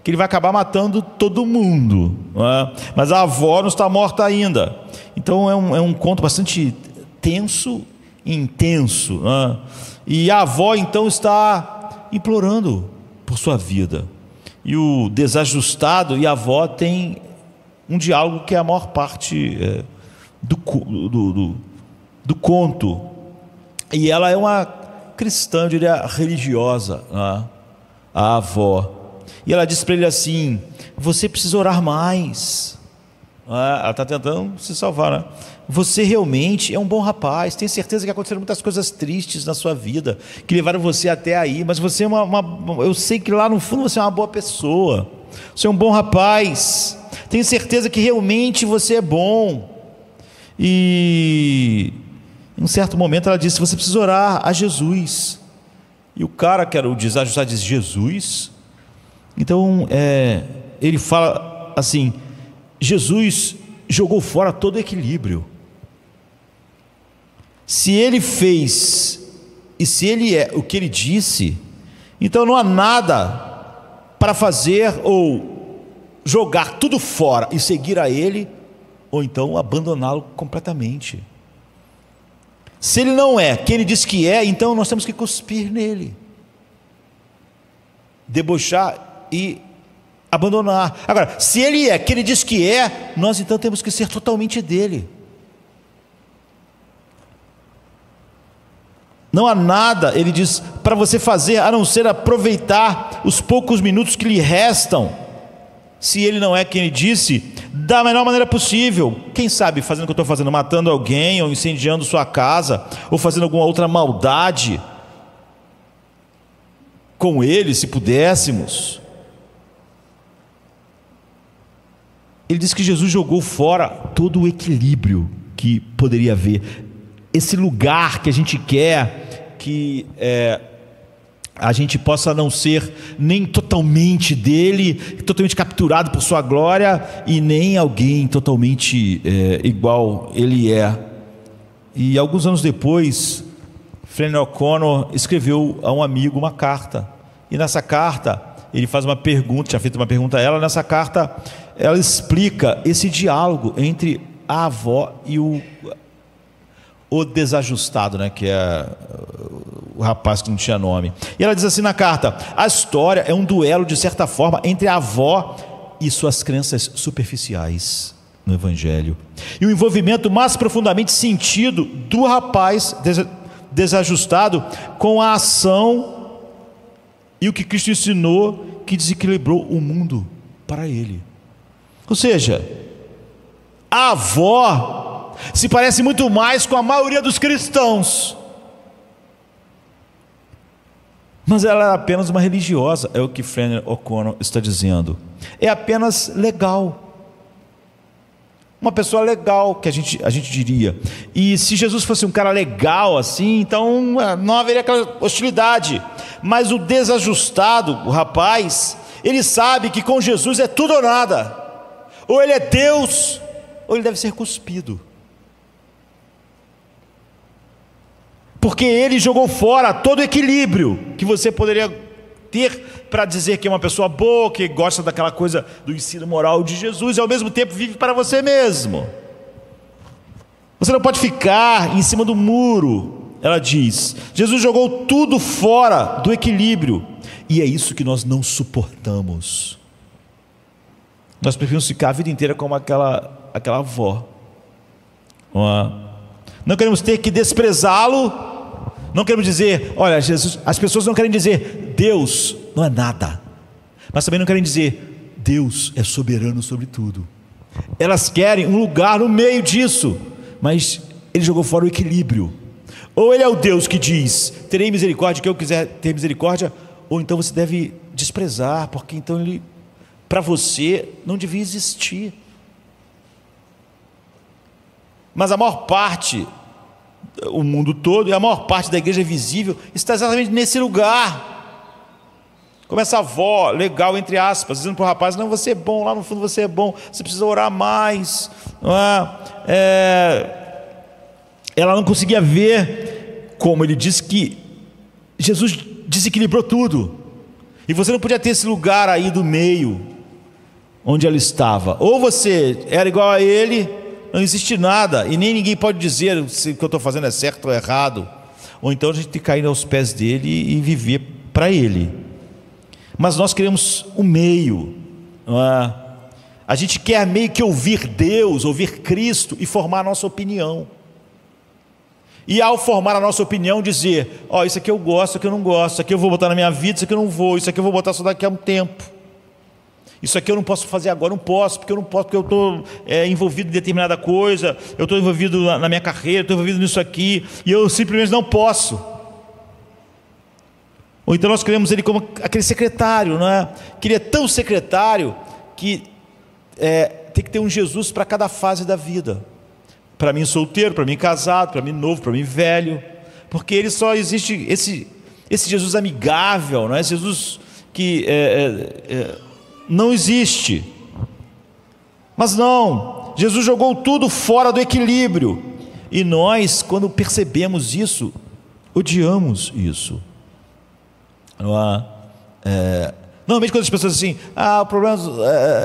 que ele vai acabar matando todo mundo, não é? Mas a avó não está morta ainda. Então é um conto bastante tenso e intenso, não é? E a avó então está implorando por sua vida, e o desajustado e a avó têm um diálogo que é a maior parte do conto, e ela é uma cristã, eu diria religiosa, não é? A avó. E ela diz para ele assim, você precisa orar mais. Ela está tentando se salvar, né? Você realmente é um bom rapaz, tenho certeza que aconteceram muitas coisas tristes na sua vida, que levaram você até aí, mas você é eu sei que lá no fundo você é uma boa pessoa, você é um bom rapaz, tenho certeza que realmente você é bom. E em um certo momento ela disse, você precisa orar a Jesus. E o cara que era o desajustado diz, Jesus? Então ele fala assim, Jesus jogou fora todo o equilíbrio. Se ele fez e se ele é o que ele disse, então não há nada para fazer ou jogar tudo fora e seguir a ele, ou então abandoná-lo completamente. Se ele não é quem ele diz que é, então nós temos que cuspir nele, debochar e abandonar. Agora, se ele é quem ele diz que é, nós então temos que ser totalmente dele. Não há nada, ele diz, para você fazer, a não ser aproveitar os poucos minutos que lhe restam, se ele não é quem ele disse, da melhor maneira possível. Quem sabe fazendo o que eu estou fazendo, matando alguém, ou incendiando sua casa, ou fazendo alguma outra maldade com ele, se pudéssemos. Ele diz que Jesus jogou fora todo o equilíbrio que poderia haver. Esse lugar que a gente quer que a gente possa não ser nem totalmente dele, totalmente capturado por sua glória, e nem alguém totalmente igual ele é. E alguns anos depois, Flannery O'Connor escreveu a um amigo uma carta, e nessa carta ele faz uma pergunta, tinha feito uma pergunta a ela. Nessa carta ela explica esse diálogo entre a avó e o desajustado, né, que é o rapaz que não tinha nome. E ela diz assim na carta: a história é um duelo, de certa forma, entre a avó e suas crenças superficiais no Evangelho, e o envolvimento mais profundamente sentido do rapaz desajustado com a ação e o que Cristo ensinou, que desequilibrou o mundo para ele. Ou seja, a avó se parece muito mais com a maioria dos cristãos, mas ela era apenas uma religiosa, é o que Flannery O'Connor está dizendo. É apenas legal, uma pessoa legal, que a gente diria. E se Jesus fosse um cara legal assim, então não haveria aquela hostilidade. Mas o desajustado, o rapaz, ele sabe que com Jesus é tudo ou nada. Ou ele é Deus, ou ele deve ser cuspido. Porque ele jogou fora todo o equilíbrio que você poderia ter para dizer que é uma pessoa boa, que gosta daquela coisa do ensino moral de Jesus, e ao mesmo tempo vive para você mesmo. Você não pode ficar em cima do muro, ela diz. Jesus jogou tudo fora do equilíbrio, e é isso que nós não suportamos. Nós preferimos ficar a vida inteira como aquela avó. Não queremos ter que desprezá-lo. Não queremos dizer, olha, Jesus, as pessoas não querem dizer Deus não é nada, mas também não querem dizer Deus é soberano sobre tudo. Elas querem um lugar no meio disso, mas ele jogou fora o equilíbrio. Ou ele é o Deus que diz, terei misericórdia que eu quiser ter misericórdia, ou então você deve desprezar, porque então ele, para você, não devia existir. Mas a maior parte, o mundo todo, e a maior parte da igreja visível está exatamente nesse lugar. Como essa avó, legal, entre aspas, dizendo para o rapaz: não, você é bom, lá no fundo você é bom, você precisa orar mais. Ela não conseguia ver como ele disse que Jesus desequilibrou tudo, e você não podia ter esse lugar aí do meio, onde ela estava. Ou você era igual a ele, não existe nada, e nem ninguém pode dizer se o que eu estou fazendo é certo ou errado, ou então a gente tem que cair aos pés dele e viver para ele. Mas nós queremos o meio, não é? A gente quer meio que ouvir Deus, ouvir Cristo e formar a nossa opinião, e ao formar a nossa opinião dizer: ó, isso aqui eu gosto, isso aqui eu não gosto, isso aqui eu vou botar na minha vida, isso aqui eu não vou, isso aqui eu vou botar só daqui a um tempo, isso aqui eu não posso fazer agora, não posso, porque eu estou envolvido em determinada coisa, eu estou envolvido na minha carreira, estou envolvido nisso aqui, e eu simplesmente não posso. Ou então nós queremos ele como aquele secretário, não é? Que ele é tão secretário que tem que ter um Jesus para cada fase da vida. Para mim solteiro, para mim casado, para mim novo, para mim velho. Porque ele só existe, esse Jesus amigável, não é? Esse Jesus que não existe. Mas não, Jesus jogou tudo fora do equilíbrio, e nós, quando percebemos isso, odiamos isso. Normalmente quando as pessoas dizem assim, o problema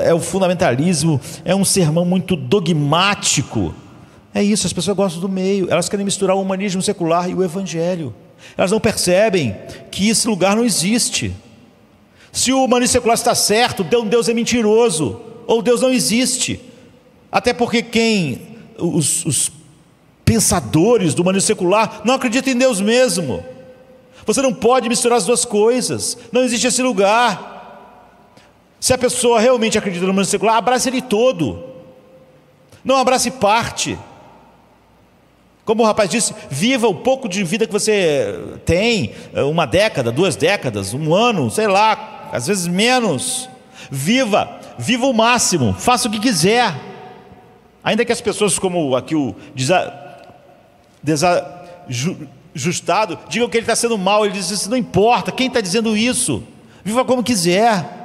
é o fundamentalismo, é um sermão muito dogmático. É isso, as pessoas gostam do meio, elas querem misturar o humanismo secular e o evangelho. Elas não percebem que esse lugar não existe. Se o humanismo secular está certo, Deus é mentiroso, ou Deus não existe. Até porque os pensadores do humanismo secular não acreditam em Deus mesmo. Você não pode misturar as duas coisas, não existe esse lugar. Se a pessoa realmente acredita no humanismo secular, abrace ele todo, não abrace parte. Como o rapaz disse, viva o pouco de vida que você tem, 1 década, 2 décadas, 1 ano, sei lá, às vezes menos. Viva o máximo, faça o que quiser. Ainda que as pessoas, como aqui o desajustado, digam que ele está sendo mal, ele diz, isso não importa, quem está dizendo isso? Viva como quiser.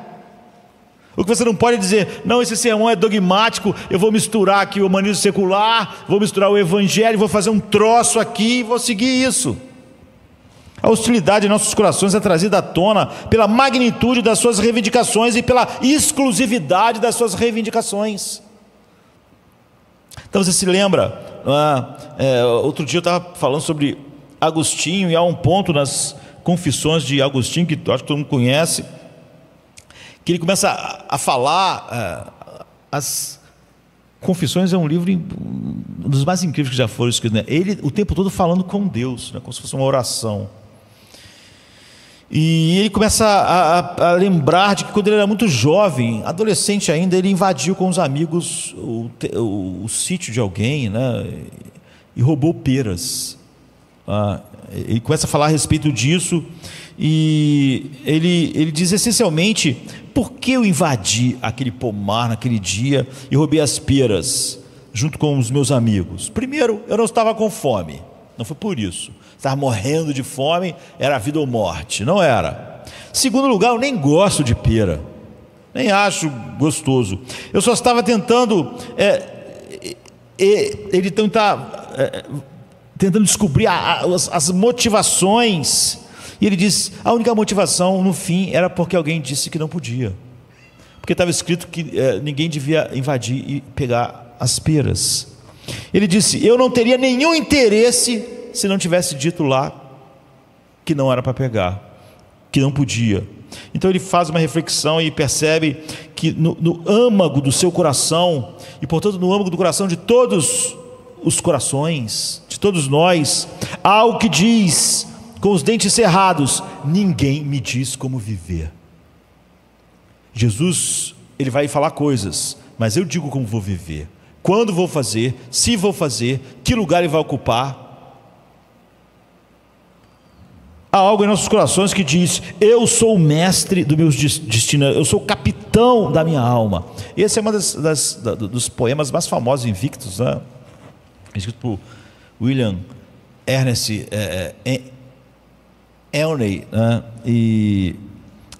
O que você não pode dizer, não, esse sermão é dogmático, eu vou misturar aqui o humanismo secular, vou misturar o evangelho, vou fazer um troço aqui e vou seguir isso. A hostilidade em nossos corações é trazida à tona pela magnitude das suas reivindicações e pela exclusividade das suas reivindicações. Então você se lembra, outro dia eu estava falando sobre Agostinho, e há um ponto nas Confissões de Agostinho, que acho que todo mundo conhece, que ele começa a falar, as Confissões é um livro um dos mais incríveis que já foram escritos, né? Ele o tempo todo falando com Deus, né? Como se fosse uma oração. E ele começa a lembrar de que quando ele era muito jovem, adolescente ainda, ele invadiu com os amigos o sítio de alguém, né? E roubou peras. Ele começa a falar a respeito disso, e ele diz essencialmente: por que eu invadi aquele pomar naquele dia e roubei as peras junto com os meus amigos? Primeiro, eu não estava com fome, não foi por isso. Estava morrendo de fome, era vida ou morte, não era. Segundo lugar, eu nem gosto de pera, nem acho gostoso. Eu só estava tentando, ele tentando descobrir as motivações. E ele diz, a única motivação no fim era porque alguém disse que não podia, porque estava escrito que ninguém devia invadir e pegar as peras. Ele disse, eu não teria nenhum interesse se não tivesse dito lá que não era para pegar, que não podia. Então ele faz uma reflexão e percebe que no âmago do seu coração, e portanto no âmago do coração de todos os corações, de todos nós, há algo que diz com os dentes cerrados: ninguém me diz como viver. Jesus, ele vai falar coisas, mas eu digo como vou viver, quando vou fazer, se vou fazer, que lugar ele vai ocupar. Há algo em nossos corações que diz: eu sou o mestre do meu destino, eu sou o capitão da minha alma. Esse é um dos poemas mais famosos, Invictus, né? Escrito por William Ernest Elney, né? E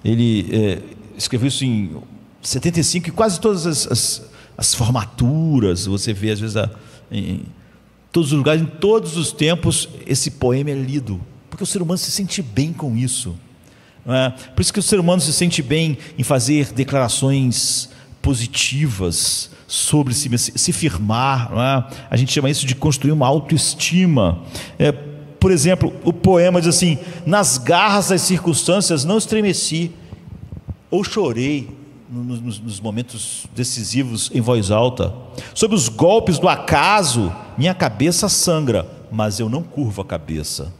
ele escreveu isso em 75, e quase todas as formaturas, você vê às vezes em todos os lugares, em todos os tempos, esse poema é lido, porque o ser humano se sente bem com isso, não é? Por isso que o ser humano se sente bem em fazer declarações positivas sobre si, se firmar, não é? A gente chama isso de construir uma autoestima. Por exemplo, o poema diz assim: nas garras das circunstâncias não estremeci ou chorei nos momentos decisivos em voz alta. Sob os golpes do acaso minha cabeça sangra, mas eu não curvo a cabeça.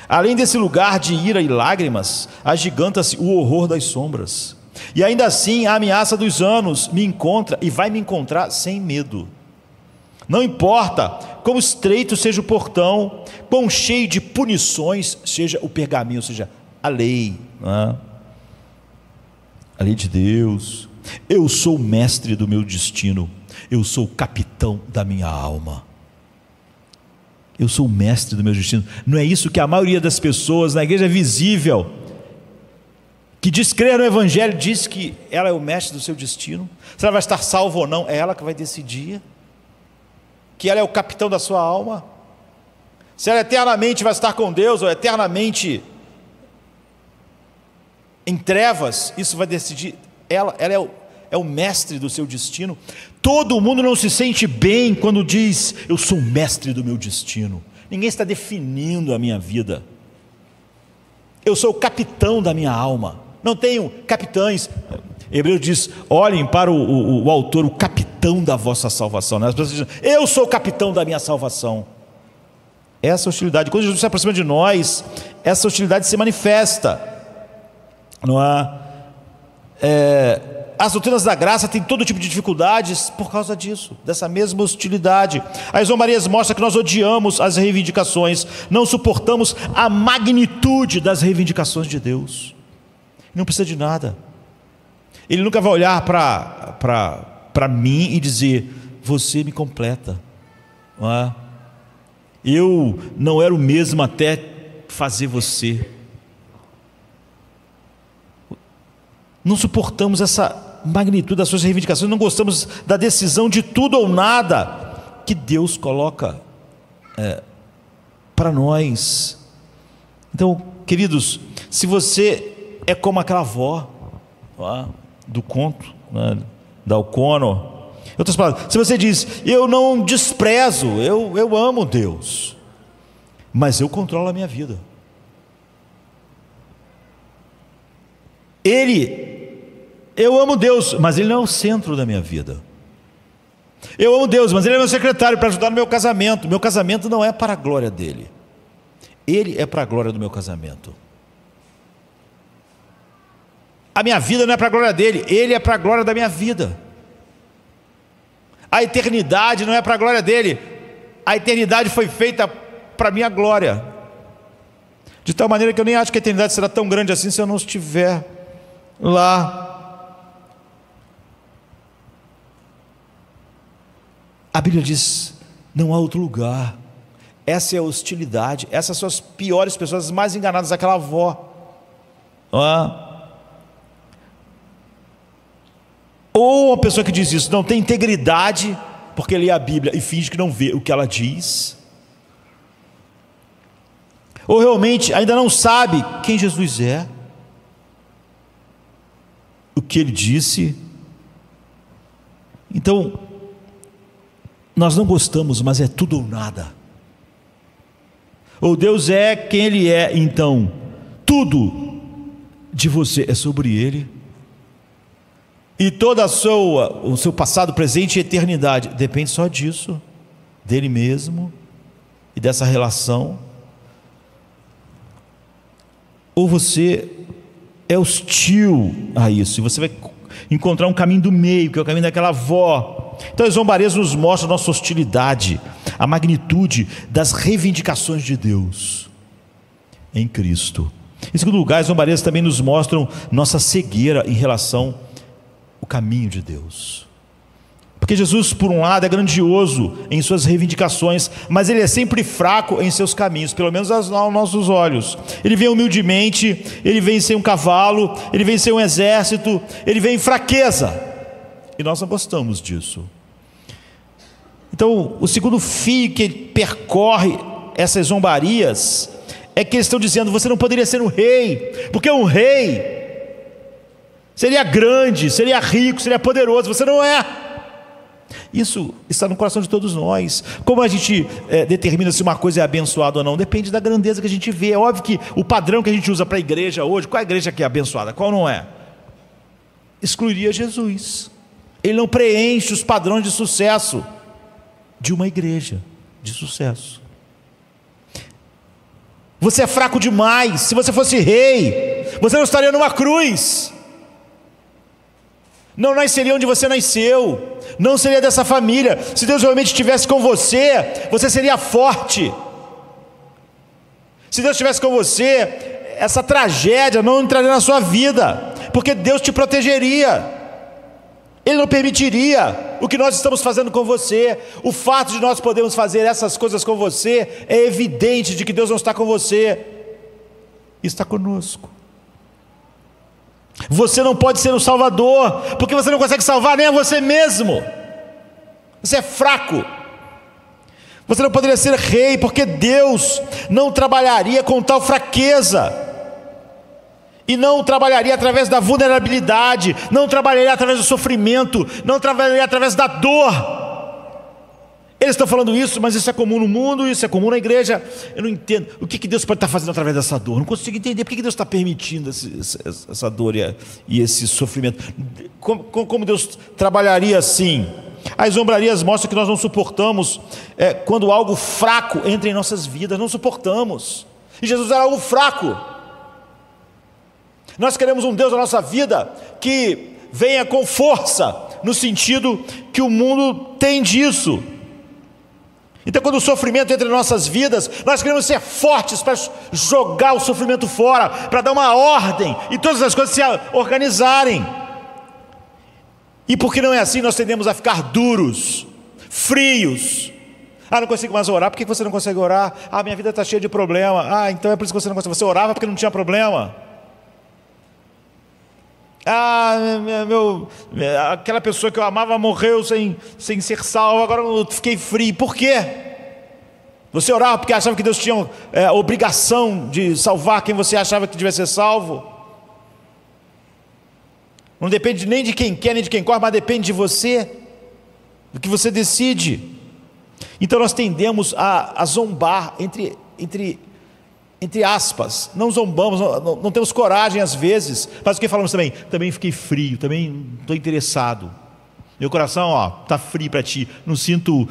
Além desse lugar de ira e lágrimas, agiganta-se o horror das sombras, e ainda assim a ameaça dos anos me encontra e vai me encontrar sem medo. Não importa quão estreito seja o portão, quão cheio de punições seja o pergaminho, ou seja, a lei, não é? A lei de Deus. Eu sou o mestre do meu destino, eu sou o capitão da minha alma. Eu sou o mestre do meu destino. Não é isso que a maioria das pessoas na igreja visível, que diz crer no evangelho, diz que ela é o mestre do seu destino? Se ela vai estar salva ou não, é ela que vai decidir. Que ela é o capitão da sua alma. Se ela eternamente vai estar com Deus, ou eternamente em trevas, isso vai decidir. Ela é o mestre do seu destino. Todo mundo não se sente bem quando diz: eu sou o mestre do meu destino. Ninguém está definindo a minha vida. Eu sou o capitão da minha alma. Não tenho capitães. Hebreus diz: olhem para o autor, o capitão da vossa salvação. As pessoas dizem: eu sou o capitão da minha salvação. Essa hostilidade, quando Jesus se aproxima de nós, essa hostilidade se manifesta. Não há? As doutrinas da graça têm todo tipo de dificuldades por causa disso, dessa mesma hostilidade. As zombarias mostram que nós odiamos as reivindicações, não suportamos a magnitude das reivindicações de Deus. Não precisa de nada. Ele nunca vai olhar para mim e dizer: você me completa. Não é? Eu não era o mesmo até fazer você. Não suportamos essa magnitude das suas reivindicações, não gostamos da decisão de tudo ou nada que Deus coloca para nós. Então, queridos, se você é como aquela avó do conto, da O'Connor, em outras palavras, se você diz: eu não desprezo, eu amo Deus, mas eu controlo a minha vida. Eu amo Deus, mas Ele não é o centro da minha vida. Eu amo Deus, mas Ele é meu secretário para ajudar no meu casamento. Meu casamento não é para a glória dEle, Ele é para a glória do meu casamento. A minha vida não é para a glória dEle, Ele é para a glória da minha vida. A eternidade não é para a glória dEle, a eternidade foi feita para a minha glória. De tal maneira que eu nem acho que a eternidade será tão grande assim se eu não estiver lá. A Bíblia diz: não há outro lugar. Essa é a hostilidade. Essas são as piores pessoas, as mais enganadas, aquela avó. Ou uma pessoa que diz isso, não tem integridade, porque lê a Bíblia e finge que não vê o que ela diz. Ou realmente ainda não sabe quem Jesus é, o que Ele disse. Então, nós não gostamos, mas é tudo ou nada. Ou Deus é quem Ele é, então tudo de você é sobre Ele, e todo o seu passado, presente e eternidade depende só disso, dele mesmo e dessa relação. Ou você é hostil a isso, e você vai encontrar um caminho do meio, que é o caminho daquela avó. Então as zombarias nos mostram a nossa hostilidade, a magnitude das reivindicações de Deus em Cristo. Em segundo lugar, as zombarias também nos mostram nossa cegueira em relação ao caminho de Deus. Porque Jesus, por um lado, é grandioso em suas reivindicações, mas Ele é sempre fraco em seus caminhos, pelo menos aos nossos olhos. Ele vem humildemente, Ele vem sem um cavalo, Ele vem sem um exército, Ele vem em fraqueza, e nós não gostamos disso. Então, o segundo fio que percorre essas zombarias é que eles estão dizendo: você não poderia ser um rei, porque um rei seria grande, seria rico, seria poderoso. Você não é. Isso está no coração de todos nós. Como a gente determina se uma coisa é abençoada ou não? Depende da grandeza que a gente vê. É óbvio que o padrão que a gente usa para a igreja hoje, qual é a igreja que é abençoada, qual não é? Excluiria Jesus. Ele não preenche os padrões de sucesso de uma igreja de sucesso. Você é fraco demais. Se você fosse rei, você não estaria numa cruz, não nasceria onde você nasceu, não seria dessa família. Se Deus realmente estivesse com você, você seria forte. Se Deus estivesse com você, essa tragédia não entraria na sua vida, porque Deus te protegeria. Ele não permitiria o que nós estamos fazendo com você. O fato de nós podermos fazer essas coisas com você é evidente de que Deus não está com você, está conosco. Você não pode ser o salvador, porque você não consegue salvar nem a você mesmo. Você é fraco. Você não poderia ser rei, porque Deus não trabalharia com tal fraqueza. e não trabalharia através da vulnerabilidade, não trabalharia através do sofrimento, não trabalharia através da dor. Eles estão falando isso, mas isso é comum no mundo, isso é comum na igreja. Eu não entendo. O que Deus pode estar fazendo através dessa dor? Não consigo entender por que Deus está permitindo essa dor e esse sofrimento. Como Deus trabalharia assim? As zombrarias mostram que nós não suportamos quando algo fraco entra em nossas vidas. Não suportamos. E Jesus era algo fraco. Nós queremos um Deus na nossa vida que venha com força, no sentido que o mundo tem disso. Então, quando o sofrimento entra em nossas vidas, nós queremos ser fortes para jogar o sofrimento fora, para dar uma ordem e todas as coisas se organizarem. E porque não é assim, nós tendemos a ficar duros, frios. Não consigo mais orar. Por que você não consegue orar? Minha vida está cheia de problema. Então é por isso que você não consegue. Você orava porque não tinha problema. Aquela pessoa que eu amava morreu sem ser salvo, agora eu fiquei frio. Por quê? Você orava porque achava que Deus tinha obrigação de salvar quem você achava que devia ser salvo? Não depende nem de quem quer, nem de quem corre, mas depende de você, do que você decide. Então nós tendemos a zombar, entre aspas, não zombamos, não temos coragem às vezes, mas o que falamos também? Também fiquei frio, também não estou interessado, meu coração está frio para ti, não sinto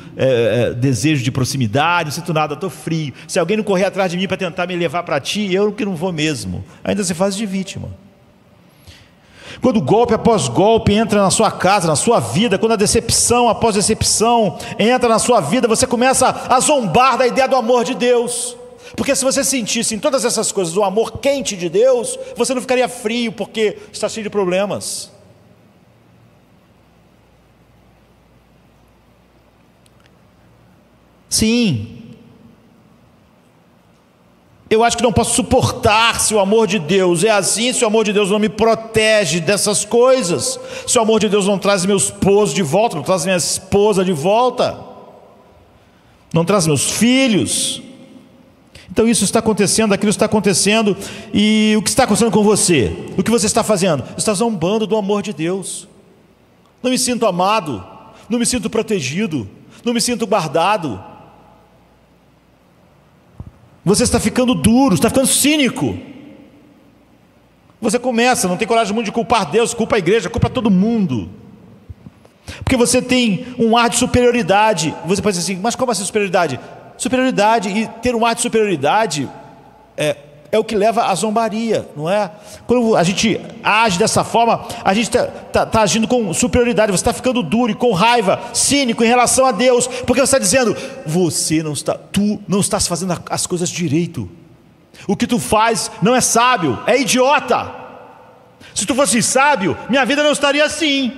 desejo de proximidade, não sinto nada, estou frio. Se alguém não correr atrás de mim para tentar me levar para ti, eu que não vou mesmo. Ainda se faz de vítima. Quando golpe após golpe entra na sua casa, na sua vida, quando a decepção após decepção entra na sua vida, você começa a zombar da ideia do amor de Deus. Porque se você sentisse em todas essas coisas o amor quente de Deus, você não ficaria frio porque está cheio de problemas. Sim, eu acho que não posso suportar se o amor de Deus é assim, se o amor de Deus não me protege dessas coisas, se o amor de Deus não traz meu esposo de volta, não traz minha esposa de volta, não traz meus filhos. Então isso está acontecendo, aquilo está acontecendo. E o que está acontecendo com você? O que você está fazendo? Está zombando do amor de Deus. Não me sinto amado, não me sinto protegido, não me sinto guardado. Você está ficando duro, está ficando cínico. Você começa, não tem coragem muito de culpar Deus, culpa a igreja, culpa todo mundo. Porque você tem um ar de superioridade. Você pode dizer assim, mas como assim superioridade? Superioridade, e ter um ar de superioridade é o que leva à zombaria, não é? Quando a gente age dessa forma, a gente está agindo com superioridade. Você está ficando duro e com raiva, cínico em relação a Deus, porque você está dizendo, tu não estás fazendo as coisas direito, o que tu faz não é sábio, é idiota. Se tu fosse sábio, minha vida não estaria assim.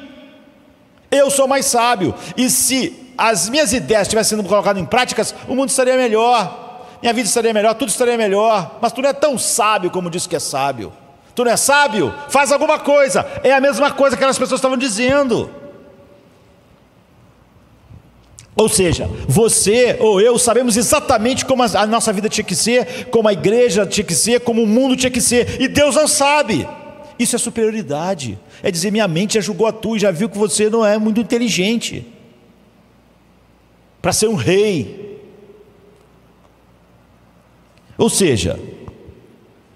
Eu sou mais sábio, e se as minhas ideias estivessem sendo colocadas em práticas, o mundo estaria melhor, minha vida estaria melhor, tudo estaria melhor. Mas tu não é tão sábio como diz que é sábio. Tu não é sábio? Faz alguma coisa. É a mesma coisa que aquelas pessoas estavam dizendo. Ou seja, você ou eu sabemos exatamente como a nossa vida tinha que ser, como a igreja tinha que ser, como o mundo tinha que ser, e Deus não sabe. Isso é superioridade, é dizer, minha mente já julgou a tua e já viu que você não é muito inteligente para ser um rei. Ou seja,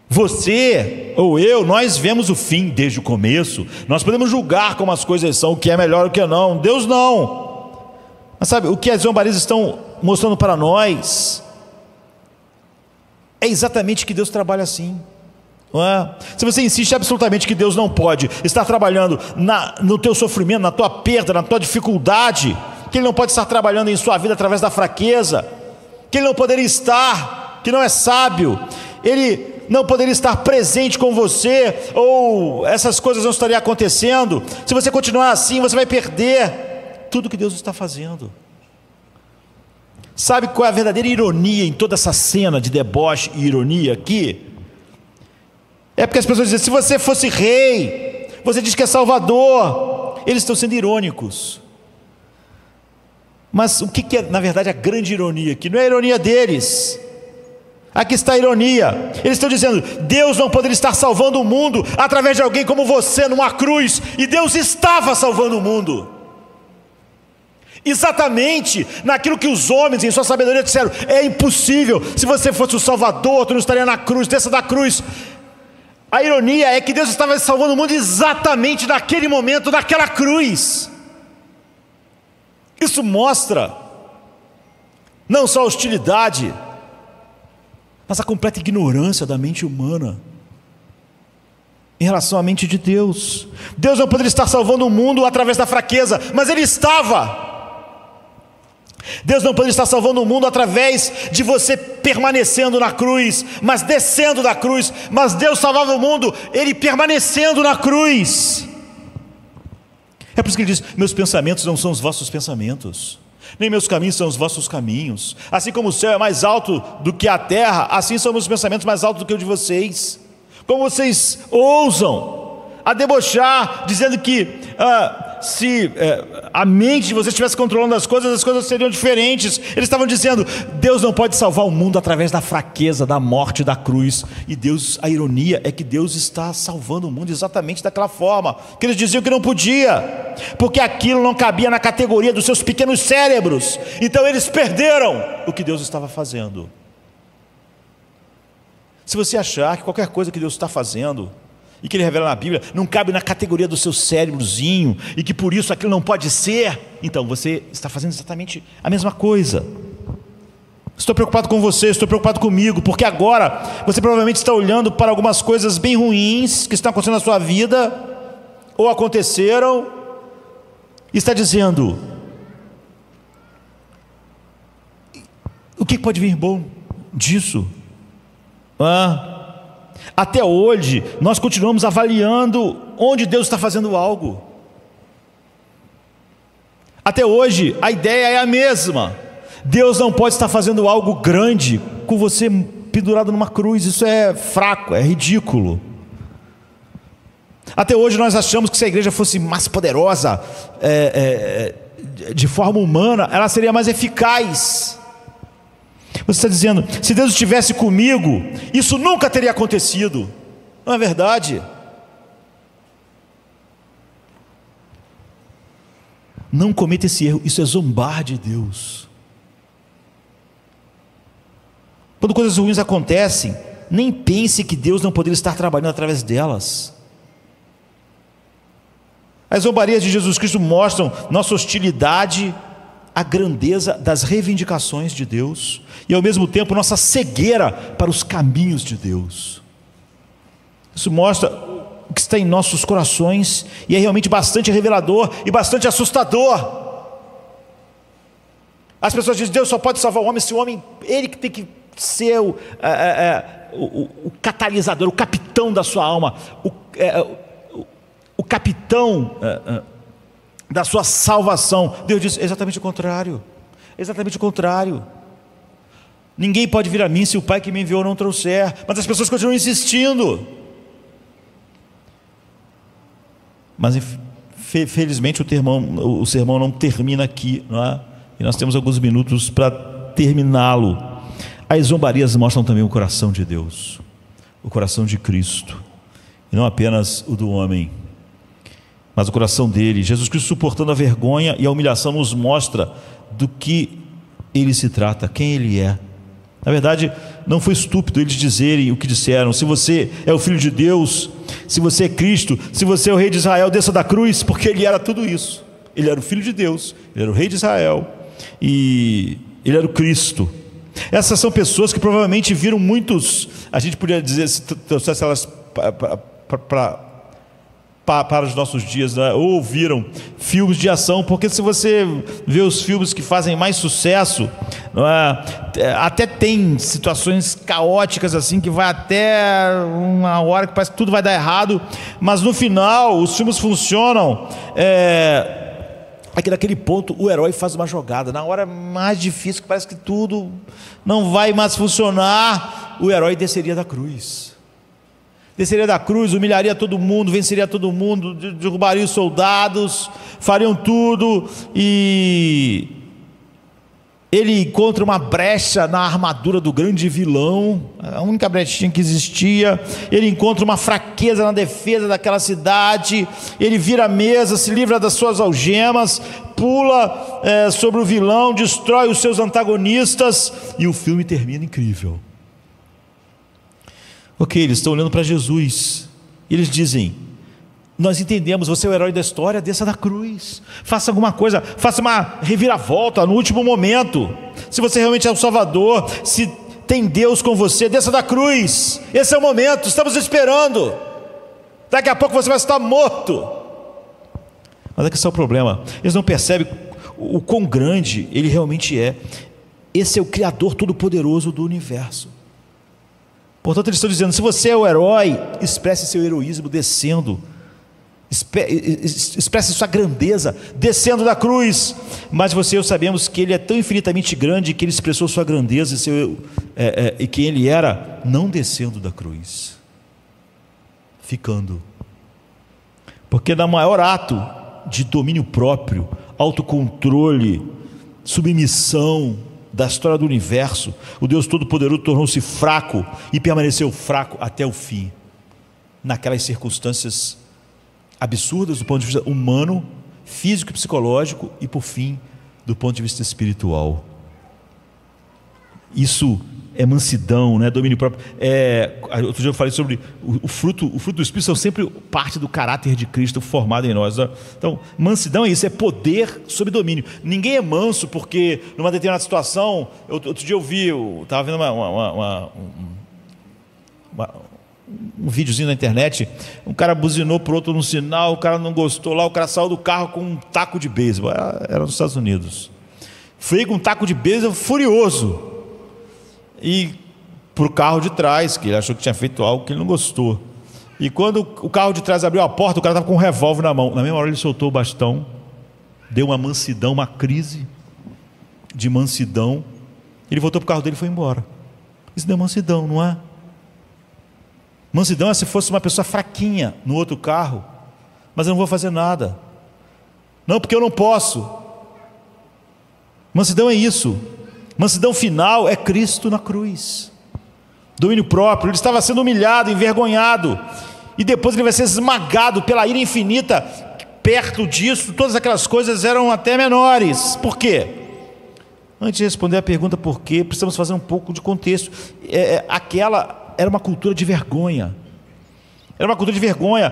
você ou eu, nós vemos o fim desde o começo, nós podemos julgar como as coisas são, o que é melhor e o que não. Deus não. Mas sabe, o que as zombarias estão mostrando para nós é exatamente que Deus trabalha assim, não é? Se você insiste absolutamente que Deus não pode estar trabalhando no teu sofrimento, na tua perda, na tua dificuldade, que Ele não pode estar trabalhando em sua vida através da fraqueza, que Ele não poderia estar, que não é sábio, Ele não poderia estar presente com você, ou essas coisas não estariam acontecendo. Se você continuar assim, você vai perder tudo que Deus está fazendo. Sabe qual é a verdadeira ironia em toda essa cena de deboche e ironia aqui? É porque as pessoas dizem, se você fosse rei, você diz que é salvador. Eles estão sendo irônicos. Mas o que é, na verdade, a grande ironia aqui? Não é a ironia deles. Aqui está a ironia. Eles estão dizendo: Deus não poderia estar salvando o mundo através de alguém como você numa cruz, e Deus estava salvando o mundo. Exatamente naquilo que os homens em sua sabedoria disseram: é impossível, se você fosse o Salvador, tu não estaria na cruz, desça da cruz. A ironia é que Deus estava salvando o mundo exatamente naquele momento, naquela cruz. Isso mostra não só a hostilidade, mas a completa ignorância da mente humana em relação à mente de Deus. Deus não poderia estar salvando o mundo através da fraqueza, mas Ele estava. Deus não poderia estar salvando o mundo através de você permanecendo na cruz, mas descendo da cruz. Mas Deus salvava o mundo, Ele permanecendo na cruz. É por isso que Ele diz: meus pensamentos não são os vossos pensamentos, nem meus caminhos são os vossos caminhos. Assim como o céu é mais alto do que a terra, assim são meus pensamentos mais altos do que o de vocês. Como vocês ousam a debochar, dizendo que se a mente de vocês estivesse controlando as coisas seriam diferentes. Eles estavam dizendo: Deus não pode salvar o mundo através da fraqueza, da morte, da cruz. E Deus, a ironia é que Deus está salvando o mundo exatamente daquela forma que eles diziam que não podia, porque aquilo não cabia na categoria dos seus pequenos cérebros. Então eles perderam o que Deus estava fazendo. Se você achar que qualquer coisa que Deus está fazendo e que Ele revela na Bíblia não cabe na categoria do seu cérebrozinho, e que por isso aquilo não pode ser, então você está fazendo exatamente a mesma coisa. Estou preocupado com você, estou preocupado comigo, porque agora você provavelmente está olhando para algumas coisas bem ruins que estão acontecendo na sua vida, ou aconteceram, e está dizendo: o que pode vir bom disso? Até hoje nós continuamos avaliando onde Deus está fazendo algo. Até hoje a ideia é a mesma: Deus não pode estar fazendo algo grande com você pendurado numa cruz. Isso é fraco, é ridículo. Até hoje nós achamos que se a igreja fosse mais poderosa, de forma humana, ela seria mais eficaz. Você está dizendo: se Deus estivesse comigo, isso nunca teria acontecido. Não é verdade? Não cometa esse erro, isso é zombar de Deus. Quando coisas ruins acontecem, nem pense que Deus não poderia estar trabalhando através delas. As zombarias de Jesus Cristo mostram nossa hostilidade à grandeza das reivindicações de Deus, e ao mesmo tempo nossa cegueira para os caminhos de Deus. Isso mostra o que está em nossos corações, e é realmente bastante revelador e bastante assustador. As pessoas dizem: Deus só pode salvar o homem se o homem, ele que tem que ser o catalisador, o capitão da sua alma, o capitão da sua salvação. Deus diz exatamente o contrário. Exatamente o contrário. Ninguém pode vir a mim se o Pai que me enviou não trouxer. Mas as pessoas continuam insistindo. Mas felizmente o sermão não termina aqui, não é? E nós temos alguns minutos para terminá-lo. As zombarias mostram também o coração de Deus, o coração de Cristo, e não apenas o do homem, mas o coração dele. Jesus Cristo, suportando a vergonha e a humilhação, nos mostra do que ele se trata, quem ele é. Na verdade, não foi estúpido eles dizerem o que disseram: se você é o Filho de Deus, se você é Cristo, se você é o Rei de Israel, desça da cruz, porque ele era tudo isso. Ele era o Filho de Deus, ele era o Rei de Israel, e ele era o Cristo. Essas são pessoas que provavelmente viram muitos, a gente podia dizer, se trouxesse elas para os nossos dias, né? Ou viram filmes de ação, porque se você vê os filmes que fazem mais sucesso, não é? Até tem situações caóticas assim, que vai até uma hora que parece que tudo vai dar errado, mas no final os filmes funcionam. Aqui naquele ponto o herói faz uma jogada, na hora mais difícil, que parece que tudo não vai mais funcionar, o herói desceria da cruz. Desceria da cruz, humilharia todo mundo, venceria todo mundo, derrubaria os soldados, fariam tudo, e ele encontra uma brecha na armadura do grande vilão, a única brechinha que existia. Ele encontra uma fraqueza na defesa daquela cidade. Ele vira a mesa, se livra das suas algemas, pula sobre o vilão, destrói os seus antagonistas, e o filme termina incrível. Ok, eles estão olhando para Jesus, eles dizem: nós entendemos, você é o herói da história, desça da cruz, faça alguma coisa, faça uma reviravolta no último momento. Se você realmente é o Salvador, se tem Deus com você, desça da cruz, esse é o momento, estamos esperando, daqui a pouco você vai estar morto. Mas aqui está o problema, eles não percebem o quão grande ele realmente é. Esse é o Criador Todo-Poderoso do universo. Portanto, eles estão dizendo: se você é o herói, expresse seu heroísmo descendo, expresse sua grandeza descendo da cruz. Mas você e eu sabemos que ele é tão infinitamente grande que ele expressou sua grandeza e quem ele era, não descendo da cruz, ficando. Porque no maior ato de domínio próprio, autocontrole, submissão da história do universo, o Deus Todo-Poderoso tornou-se fraco e permaneceu fraco até o fim, naquelas circunstâncias absurdas do ponto de vista humano, físico e psicológico, e por fim, do ponto de vista espiritual. Isso é mansidão, né? Domínio próprio. Outro dia eu falei sobre o fruto do Espírito, são sempre parte do caráter de Cristo formado em nós. Então, mansidão é isso, é poder sob domínio. Ninguém é manso porque numa determinada situação, outro dia eu estava vendo um videozinho na internet, um cara buzinou para o outro no sinal, o cara não gostou lá, o cara saiu do carro com um taco de beisebol, era nos Estados Unidos, foi com um taco de beisebol furioso, e para o carro de trás, que ele achou que tinha feito algo que ele não gostou, e quando o carro de trás abriu a porta, o cara estava com um revólver na mão, na mesma hora ele soltou o bastão, deu uma mansidão, uma crise de mansidão, ele voltou para o carro dele e foi embora. Isso não é mansidão, não é? Mansidão é se fosse uma pessoa fraquinha no outro carro, mas eu não vou fazer nada, não, porque eu não posso. Mansidão é isso. Mansidão final é Cristo na cruz. Domínio próprio, ele estava sendo humilhado, envergonhado, e depois ele vai ser esmagado pela ira infinita. Perto disso, todas aquelas coisas eram até menores. Por quê? Antes de responder a pergunta por quê, precisamos fazer um pouco de contexto. Aquela era uma cultura de vergonha. Era uma cultura de vergonha.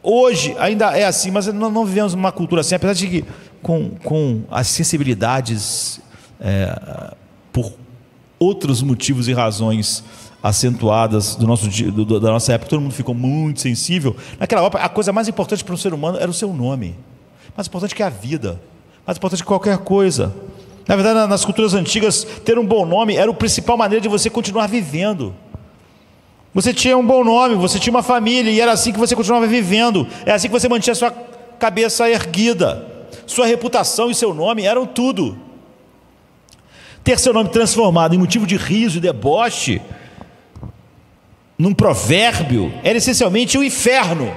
Hoje ainda é assim, mas não vivemos uma cultura assim, apesar de que com as sensibilidades por outros motivos e razões acentuadas da nossa época, todo mundo ficou muito sensível. Naquela época, a coisa mais importante para um ser humano era o seu nome, mais importante que a vida, mais importante que qualquer coisa. Na verdade, nas culturas antigas, ter um bom nome era a principal maneira de você continuar vivendo. Você tinha um bom nome, você tinha uma família, e era assim que você continuava vivendo, é assim que você mantinha a sua cabeça erguida, sua reputação e seu nome eram tudo. Ter seu nome transformado em motivo de riso e deboche, num provérbio, era essencialmente o inferno.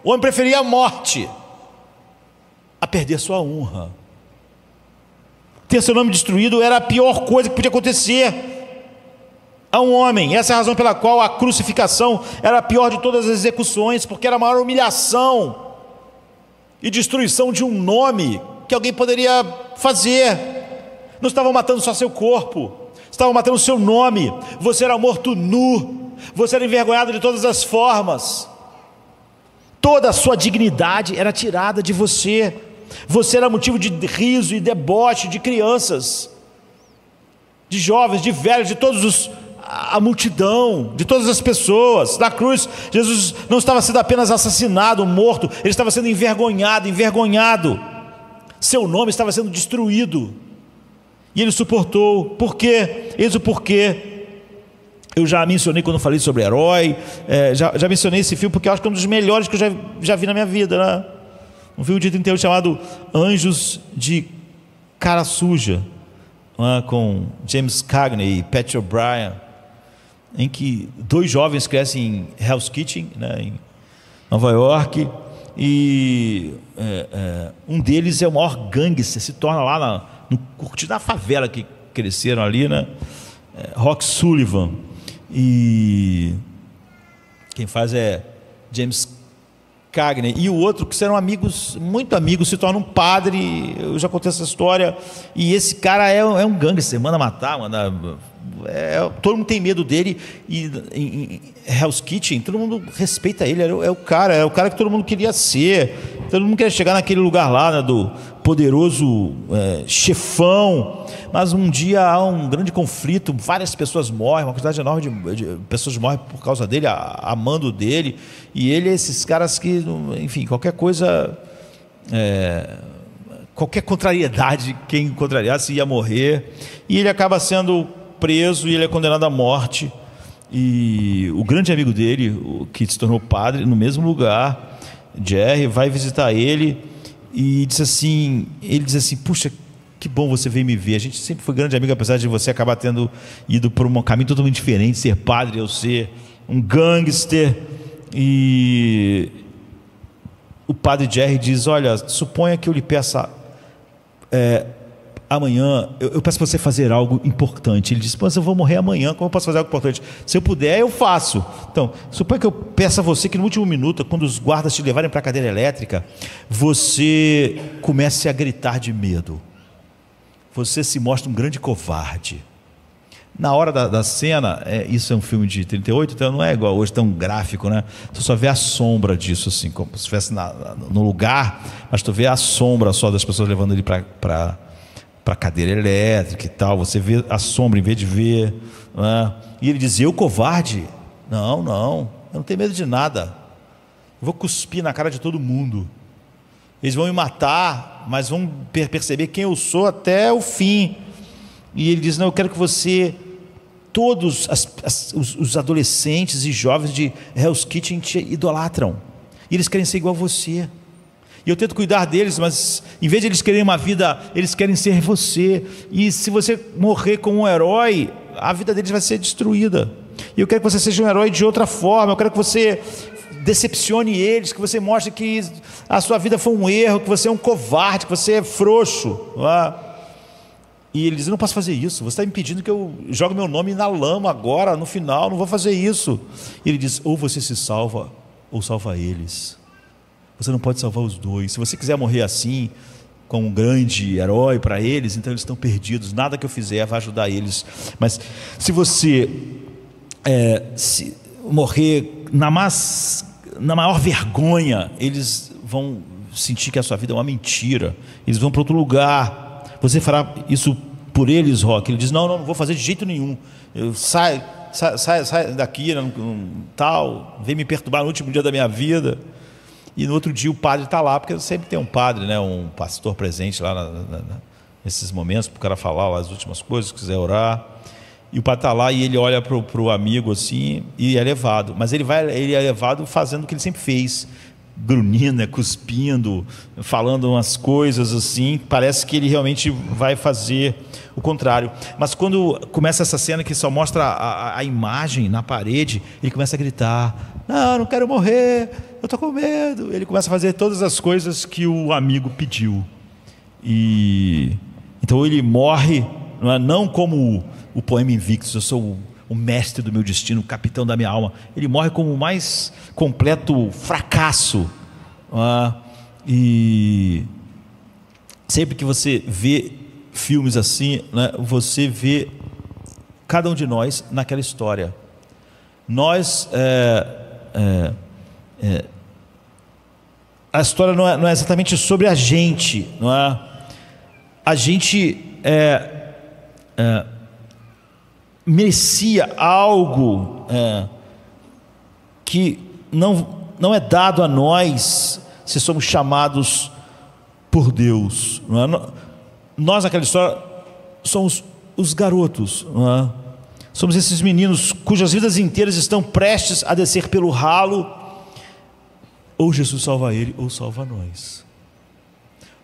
O homem preferia a morte a perder sua honra. Ter seu nome destruído era a pior coisa que podia acontecer a um homem. Essa é a razão pela qual a crucificação era a pior de todas as execuções, porque era a maior humilhação e destruição de um nome que alguém poderia fazer. Não estavam matando só seu corpo, estavam matando o seu nome. Você era morto nu, você era envergonhado de todas as formas, toda a sua dignidade era tirada de você. Você era motivo de riso e deboche de crianças, de jovens, de velhos, de todos a multidão, de todas as pessoas. Na cruz, Jesus não estava sendo apenas assassinado, morto, ele estava sendo envergonhado. Seu nome estava sendo destruído. E ele suportou. Por quê? Eis o porquê. Eu já mencionei quando falei sobre herói, já mencionei esse filme porque eu acho que é um dos melhores que eu já vi na minha vida, né? Um filme de 31 chamado Anjos de Cara Suja, né? Com James Cagney e Pat O'Brien, em que dois jovens crescem em Hell's Kitchen, né, em Nova York, e um deles é o maior gangster, se torna lá na favela que cresceram ali, né? Rock Sullivan. E quem faz é James Cagney. E o outro, que serão amigos, muito amigos, se torna um padre. Eu já contei essa história. E esse cara é um gangster, manda matar, todo mundo tem medo dele. E em Hell's Kitchen, todo mundo respeita ele. É o cara que todo mundo queria ser. Todo mundo queria chegar naquele lugar lá, né, do poderoso chefão. Mas um dia há um grande conflito, várias pessoas morrem, uma quantidade enorme de pessoas morrem por causa dele, amando dele. E ele é esses caras que, enfim, qualquer coisa, qualquer contrariedade, quem contrariasse ia morrer. E ele acaba sendo preso e ele é condenado à morte. E o grande amigo dele, o que se tornou padre, no mesmo lugar, Jerry, vai visitar ele e ele diz assim: puxa, que bom você veio me ver. A gente sempre foi grande amigo, apesar de você acabar tendo ido por um caminho totalmente diferente, ser padre, eu ser um gangster. E o padre Jerry diz: olha, suponha que eu lhe peça amanhã, eu peço para você fazer algo importante. Ele diz: mas eu vou morrer amanhã, como eu posso fazer algo importante? Se eu puder, eu faço. Então, suponha que eu peça a você que no último minuto, quando os guardas te levarem para a cadeira elétrica, você comece a gritar de medo. Você se mostra um grande covarde. Na hora da cena, isso é um filme de 38, então não é igual hoje, tão gráfico, né? Você só vê a sombra disso, assim, como se estivesse no lugar, mas tu vê a sombra só das pessoas levando ele para cadeira elétrica e tal. Você vê a sombra em vez de ver, né? E ele diz: eu covarde? Não, eu não tenho medo de nada. Eu vou cuspir na cara de todo mundo. Eles vão me matar, mas vão perceber quem eu sou até o fim. E ele diz: não, eu quero que você, todos os adolescentes e jovens de Hell's Kitchen te idolatram. E eles querem ser igual a você. E eu tento cuidar deles, mas em vez de eles quererem uma vida, eles querem ser você. E se você morrer como um herói, a vida deles vai ser destruída. E eu quero que você seja um herói de outra forma. Eu quero que você decepcione eles, que você mostre que a sua vida foi um erro, que você é um covarde, que você é frouxo. Não é? E ele diz: eu não posso fazer isso. Você está me pedindo que eu jogue meu nome na lama agora, no final. Não vou fazer isso. E ele diz: ou você se salva, ou salva eles. Você não pode salvar os dois. Se você quiser morrer assim, como um grande herói para eles, então eles estão perdidos. Nada que eu fizer vai ajudar eles. Mas se você se morrer na maior vergonha, eles vão sentir que a sua vida é uma mentira. Eles vão para outro lugar. Você fará isso por eles, Rock? Ele diz: não vou fazer de jeito nenhum. Eu sai daqui, tal, vem me perturbar no último dia da minha vida. E no outro dia o padre está lá, porque sempre tem um padre, né, um pastor presente lá nesses momentos, para o cara falar lá as últimas coisas, se quiser orar. E o padre está lá e ele olha para o amigo assim e é levado. Mas ele é levado fazendo o que ele sempre fez, grunhindo, cuspindo, falando umas coisas assim. Parece que ele realmente vai fazer o contrário. Mas quando começa essa cena que só mostra a imagem na parede, ele começa a gritar: não quero morrer, eu estou com medo. Ele começa a fazer todas as coisas que o amigo pediu. E então ele morre, não como o poema Invictus: eu sou o mestre do meu destino, o capitão da minha alma. Ele morre como o mais completo fracasso. E sempre que você vê filmes assim, né, você vê cada um de nós naquela história. Nós a história não é exatamente sobre a gente, não é? A gente merecia algo que não é dado a nós se somos chamados por Deus, não é? Nós naquela história somos os garotos, não é? Somos esses meninos cujas vidas inteiras estão prestes a descer pelo ralo. Ou Jesus salva ele, ou salva nós.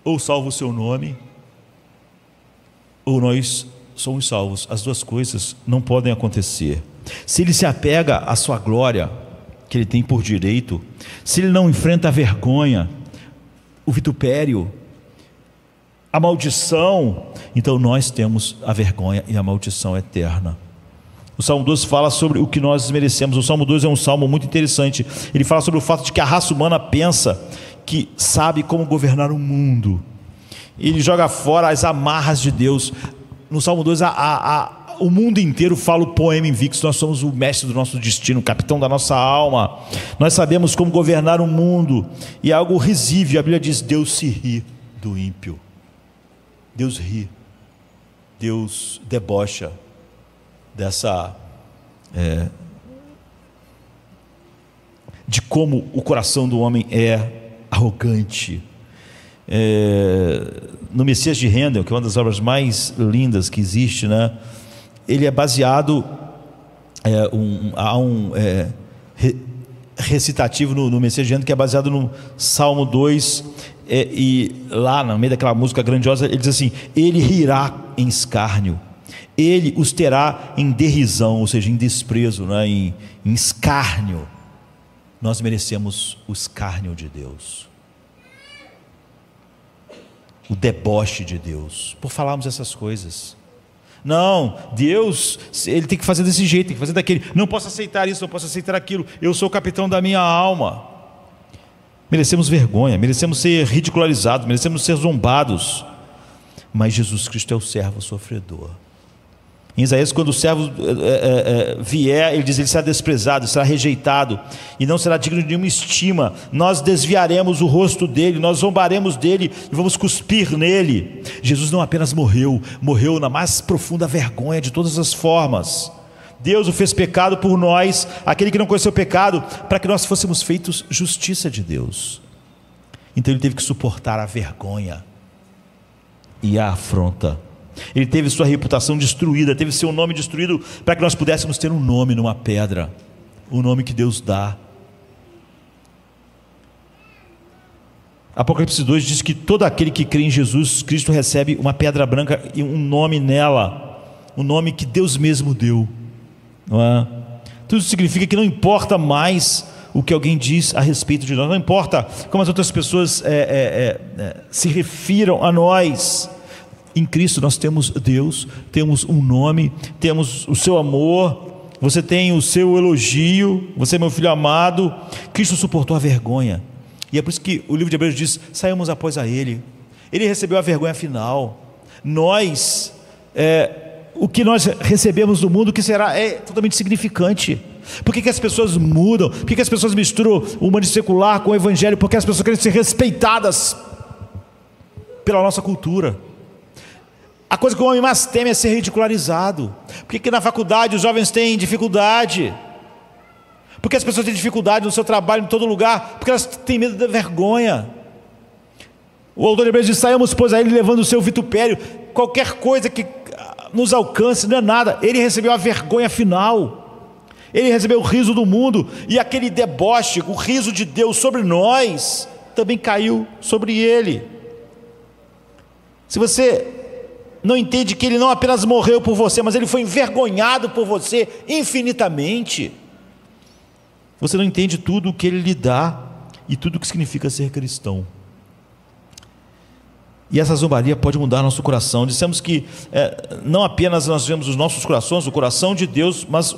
Ou salva o seu nome, ou nós somos salvos. As duas coisas não podem acontecer. Se ele se apega à sua glória, que ele tem por direito, se ele não enfrenta a vergonha, o vitupério, a maldição, então nós temos a vergonha e a maldição eterna. O Salmo 12 fala sobre o que nós merecemos. O Salmo 12 é um salmo muito interessante. Ele fala sobre o fato de que a raça humana pensa que sabe como governar o mundo. Ele joga fora as amarras de Deus. No Salmo 12, o mundo inteiro fala o poema invictus. Nós somos o mestre do nosso destino, o capitão da nossa alma. Nós sabemos como governar o mundo. E é algo risível. A Bíblia diz: Deus se ri do ímpio. Deus ri. Deus debocha dessa de como o coração do homem é arrogante. No Messias de Handel, que é uma das obras mais lindas que existe, né? Ele é baseado há um recitativo no Messias de Handel que é baseado no Salmo 2, e lá no meio daquela música grandiosa ele diz assim: ele rirá em escárnio, ele os terá em derrisão, ou seja, em desprezo, né? em escárnio. Nós merecemos o escárnio de Deus, o deboche de Deus, por falarmos essas coisas. Não, Deus, Ele tem que fazer desse jeito, tem que fazer daquele. Não posso aceitar isso, não posso aceitar aquilo. Eu sou o capitão da minha alma. Merecemos vergonha, merecemos ser ridicularizados, merecemos ser zombados. Mas Jesus Cristo é o servo sofredor. Em Isaías, quando o servo vier, ele diz: ele será desprezado, será rejeitado e não será digno de nenhuma estima. Nós desviaremos o rosto dele, nós zombaremos dele e vamos cuspir nele. Jesus não apenas morreu na mais profunda vergonha de todas as formas. Deus o fez pecado por nós, aquele que não conheceu o pecado, para que nós fôssemos feitos justiça de Deus. Então ele teve que suportar a vergonha e a afronta. Ele teve sua reputação destruída, teve seu nome destruído, para que nós pudéssemos ter um nome numa pedra, o nome que Deus dá. Apocalipse 2 diz que todo aquele que crê em Jesus Cristo recebe uma pedra branca e um nome nela, um nome que Deus mesmo deu, não é? Tudo isso significa que não importa mais o que alguém diz a respeito de nós, não importa como as outras pessoas se refiram a nós. Em Cristo nós temos Deus, temos um nome, temos o seu amor, você tem o seu elogio, você é meu filho amado. Cristo suportou a vergonha, e é por isso que o livro de Hebreus diz: saímos após a Ele. Ele recebeu a vergonha final. Nós, o que nós recebemos do mundo, que será totalmente significante. Por que as pessoas mudam? Por que as pessoas misturam o humanismo secular com o evangelho? Porque as pessoas querem ser respeitadas pela nossa cultura. A coisa que o homem mais teme é ser ridicularizado. Por que na faculdade os jovens têm dificuldade? Porque as pessoas têm dificuldade no seu trabalho, em todo lugar, porque elas têm medo da vergonha. O autor de Hebreus diz: saímos, pois, a ele levando o seu vitupério. Qualquer coisa que nos alcance não é nada. Ele recebeu a vergonha final, ele recebeu o riso do mundo, e aquele deboche, o riso de Deus sobre nós, também caiu sobre ele. Se você não entende que ele não apenas morreu por você, mas ele foi envergonhado por você infinitamente, você não entende tudo o que ele lhe dá e tudo o que significa ser cristão. E essa zombaria pode mudar nosso coração. Dissemos que não apenas nós vemos os nossos corações, o coração de Deus, mas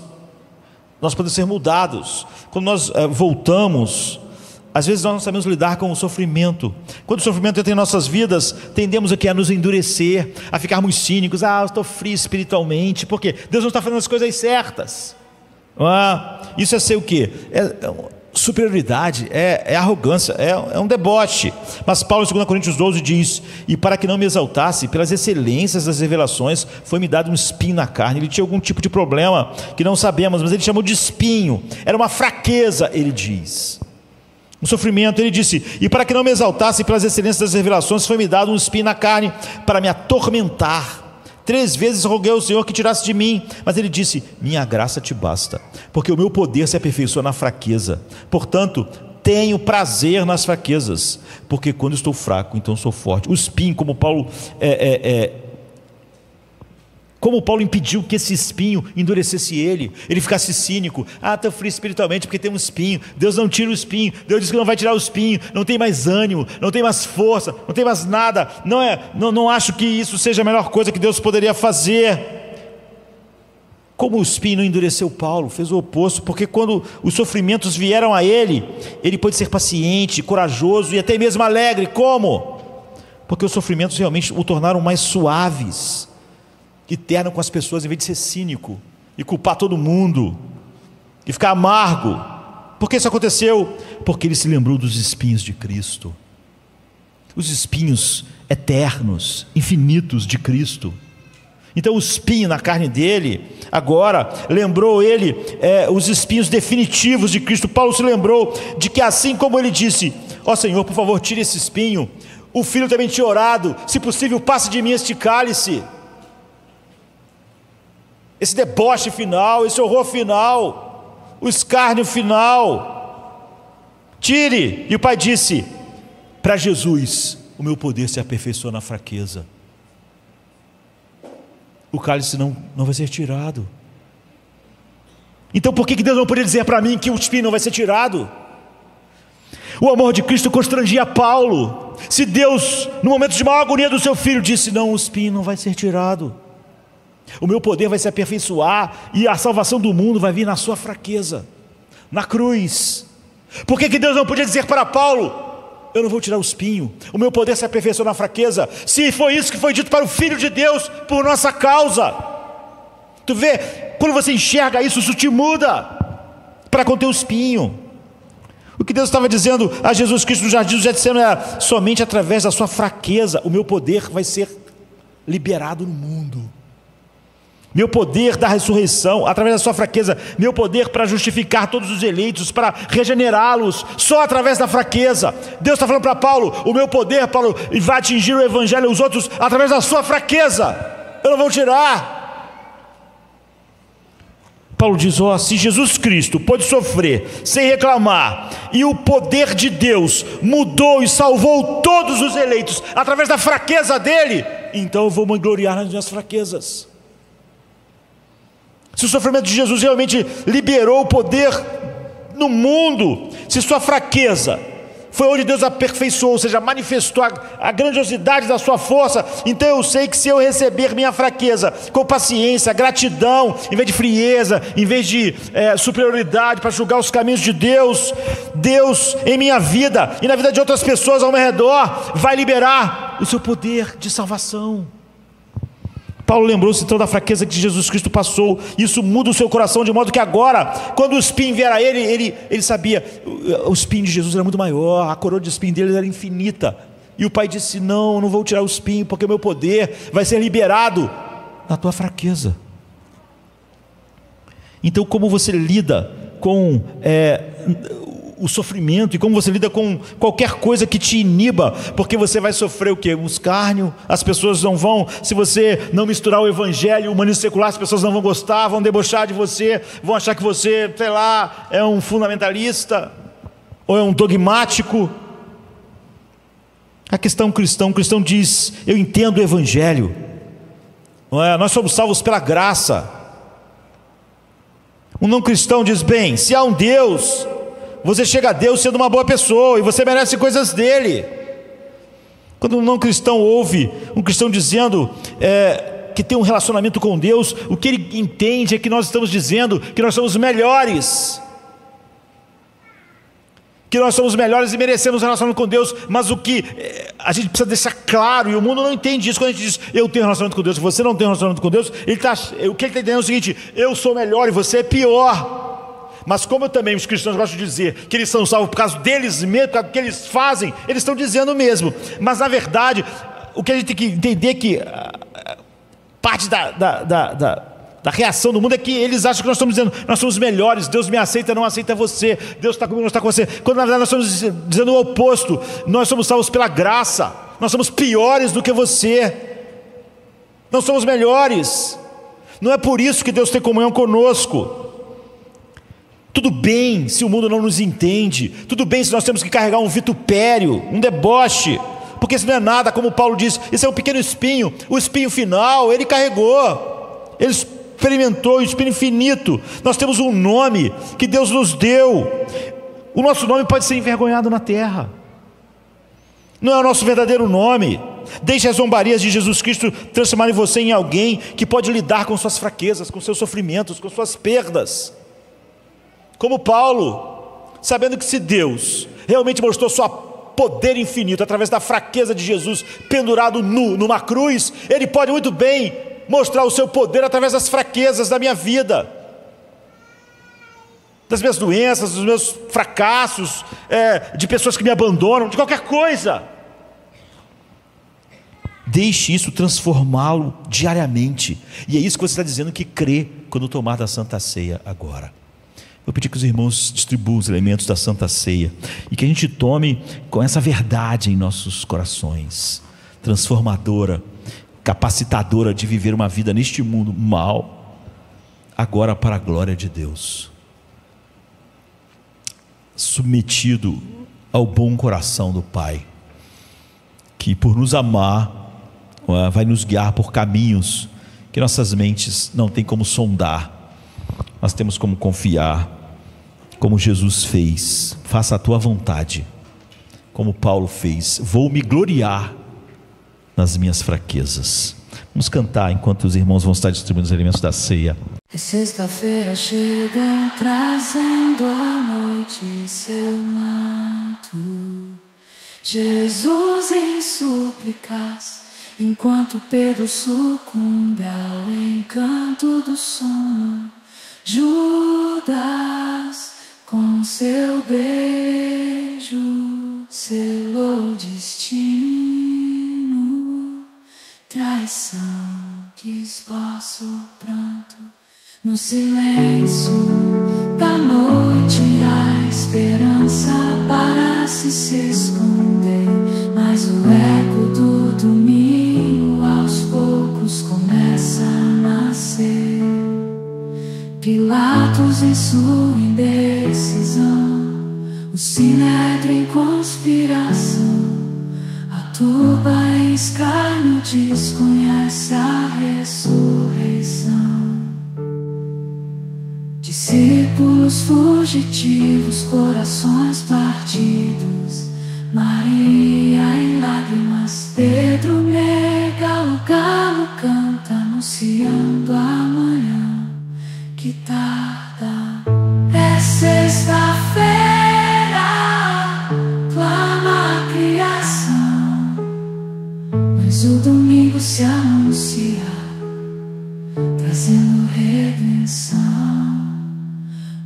nós podemos ser mudados. Quando nós voltamos, às vezes nós não sabemos lidar com o sofrimento. Quando o sofrimento entra em nossas vidas, tendemos aqui a nos endurecer, a ficarmos cínicos. Eu estou frio espiritualmente, porque Deus não está fazendo as coisas certas. Isso é ser o quê? Superioridade, é arrogância, é um deboche. Mas Paulo, em 2 Coríntios 12, diz: e para que não me exaltasse, pelas excelências das revelações, foi-me dado um espinho na carne. Ele tinha algum tipo de problema que não sabemos, mas ele chamou de espinho. Era uma fraqueza, ele diz, um sofrimento. Ele disse: e para que não me exaltasse pelas excelências das revelações, foi-me dado um espinho na carne para me atormentar. 3 vezes roguei ao Senhor que tirasse de mim, mas ele disse: minha graça te basta, porque o meu poder se aperfeiçoa na fraqueza. Portanto, tenho prazer nas fraquezas, porque quando estou fraco, então sou forte. O espinho, como Paulo Como Paulo impediu que esse espinho endurecesse ele ficasse cínico. Estou frio espiritualmente porque tem um espinho. Deus não tira o espinho. Deus diz que não vai tirar o espinho. Não tem mais ânimo, não tem mais força, não tem mais nada. Não acho que isso seja a melhor coisa que Deus poderia fazer. Como o espinho não endureceu Paulo, fez o oposto, porque quando os sofrimentos vieram a ele pôde ser paciente, corajoso e até mesmo alegre. Como? Porque os sofrimentos realmente o tornaram mais suaves e terno com as pessoas, em vez de ser cínico e culpar todo mundo e ficar amargo. Por que isso aconteceu? Porque ele se lembrou dos espinhos de Cristo, os espinhos eternos, infinitos de Cristo. Então o espinho na carne dele agora lembrou ele os espinhos definitivos de Cristo. Paulo se lembrou de que, assim como ele disse: ó Senhor, por favor, tire esse espinho, o filho também tinha orado: se possível, passe de mim este cálice, esse deboche final, esse horror final, o escárnio final, tire. E o pai disse: para Jesus o meu poder se aperfeiçoa na fraqueza. O cálice não vai ser tirado. Então por que Deus não podia dizer para mim que o espinho não vai ser tirado? O amor de Cristo constrangia Paulo. Se Deus, no momento de maior agonia do seu filho, disse: não, o espinho não vai ser tirado, o meu poder vai se aperfeiçoar e a salvação do mundo vai vir na sua fraqueza, na cruz. Por que Deus não podia dizer para Paulo: eu não vou tirar o espinho, o meu poder se aperfeiçoa na fraqueza? Se foi isso que foi dito para o Filho de Deus por nossa causa. Tu vê, quando você enxerga isso, isso te muda para conter o espinho. O que Deus estava dizendo a Jesus Cristo no jardim do Getsemane era: somente através da sua fraqueza o meu poder vai ser liberado no mundo. Meu poder da ressurreição, através da sua fraqueza, meu poder para justificar todos os eleitos, para regenerá-los, só através da fraqueza. Deus está falando para Paulo: o meu poder, Paulo, vai atingir o evangelho e os outros através da sua fraqueza, eu não vou tirar. Paulo diz: se Jesus Cristo pôde sofrer sem reclamar, e o poder de Deus mudou e salvou todos os eleitos através da fraqueza dele, então eu vou me gloriar nas minhas fraquezas. Se o sofrimento de Jesus realmente liberou o poder no mundo, se sua fraqueza foi onde Deus aperfeiçoou, ou seja, manifestou a grandiosidade da sua força, então eu sei que se eu receber minha fraqueza com paciência, gratidão, em vez de frieza, em vez de superioridade para julgar os caminhos de Deus, Deus em minha vida e na vida de outras pessoas ao meu redor vai liberar o seu poder de salvação. Paulo lembrou-se então da fraqueza que Jesus Cristo passou. Isso muda o seu coração, de modo que agora, quando o espinho vier a ele sabia: o espinho de Jesus era muito maior, a coroa de espinho dele era infinita. E o pai disse: não vou tirar o espinho, porque o meu poder vai ser liberado na tua fraqueza. Então, como você lida com o sofrimento, e como você lida com qualquer coisa que te iniba, porque você vai sofrer o quê? Um escárnio, as pessoas não vão, se você não misturar o evangelho e o humanismo secular, as pessoas não vão gostar, vão debochar de você, vão achar que você, sei lá, é um fundamentalista, ou é um dogmático. A questão cristã, o cristão diz: eu entendo o evangelho, não é? Nós somos salvos pela graça. Um não cristão diz: bem, se há um Deus, você chega a Deus sendo uma boa pessoa e você merece coisas dele. Quando um não cristão ouve um cristão dizendo que tem um relacionamento com Deus, o que ele entende é que nós estamos dizendo que nós somos melhores, que nós somos melhores e merecemos um relacionamento com Deus. Mas o que a gente precisa deixar claro, e o mundo não entende isso, quando a gente diz: eu tenho relacionamento com Deus, você não tem relacionamento com Deus, o que ele está entendendo é o seguinte: eu sou melhor e você é pior. Mas como também os cristãos gostam de dizer que eles são salvos por causa deles mesmos, por causa do que eles fazem, eles estão dizendo mesmo. Mas na verdade, o que a gente tem que entender é que parte da reação do mundo é que eles acham que nós estamos dizendo: nós somos melhores, Deus me aceita, não aceita você, Deus está comigo, não está com você. Quando na verdade nós estamos dizendo o oposto: nós somos salvos pela graça, nós somos piores do que você, não somos melhores. Não é por isso que Deus tem comunhão conosco. Tudo bem se o mundo não nos entende, tudo bem se nós temos que carregar um vitupério, um deboche, porque isso não é nada, como Paulo diz, isso é um pequeno espinho, o espinho final ele carregou. Ele experimentou o Espírito infinito. Nós temos um nome que Deus nos deu. O nosso nome pode ser envergonhado na terra. Não é o nosso verdadeiro nome. Deixe as zombarias de Jesus Cristo transformarem você em alguém que pode lidar com suas fraquezas, com seus sofrimentos, com suas perdas. Como Paulo, sabendo que se Deus realmente mostrou seu poder infinito através da fraqueza de Jesus pendurado nu numa cruz, Ele pode muito bem mostrar o seu poder através das fraquezas da minha vida, das minhas doenças, dos meus fracassos, de pessoas que me abandonam, de qualquer coisa. Deixe isso transformá-lo diariamente. E é isso que você está dizendo que crê quando tomar da Santa Ceia agora. Vou pedir que os irmãos distribuam os elementos da Santa Ceia e que a gente tome com essa verdade em nossos corações, transformadora, capacitadora de viver uma vida neste mundo mal, agora para a glória de Deus, submetido ao bom coração do Pai, que por nos amar vai nos guiar por caminhos que nossas mentes não têm como sondar. Nós temos como confiar, como Jesus fez. Faça a tua vontade, como Paulo fez. Vou me gloriar nas minhas fraquezas. Vamos cantar enquanto os irmãos vão estar distribuindo os elementos da ceia. Sexta-feira chega trazendo a noite seu manto. Jesus em súplicas, enquanto Pedro sucumbe ao encanto do sono. Judas, com seu beijo, selou o destino. Traição que esboça o pranto no silêncio da noite. A esperança parece se esconder, mas o eco do domingo aos poucos começa a nascer. Pilatos em sua indecisão, o sinédrio em conspiração, a turba em escárnio desconhece a ressurreição. Discípulos fugitivos, corações partidos, Maria em lágrimas, Pedro nega, o galo canta anunciando amanhã que tarda. É sexta-feira, clama a criação, mas o domingo se anuncia, trazendo redenção.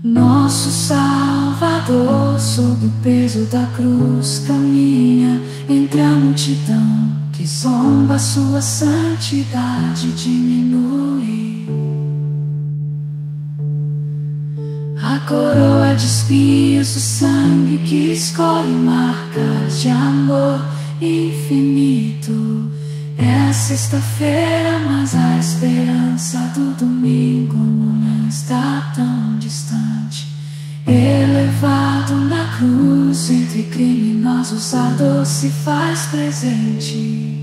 Nosso Salvador, sob o peso da cruz, caminha entre a multidão que zomba, sua santidade diminui. A coroa de espinhos, o sangue que escolhe marcas de amor infinito. É a sexta-feira, mas a esperança do domingo não está tão distante. Elevado na cruz, entre criminosos a dor se faz presente.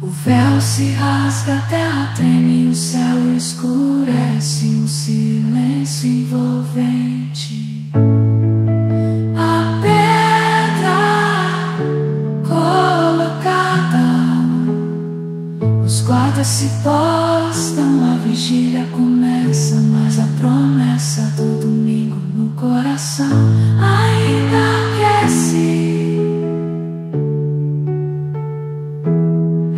O véu se rasga, a terra treme, o céu escurece, um silêncio envolvente. A pedra colocada, os guardas se postam, a vigília começa, mas a promessa do domingo no coração ainda aquece.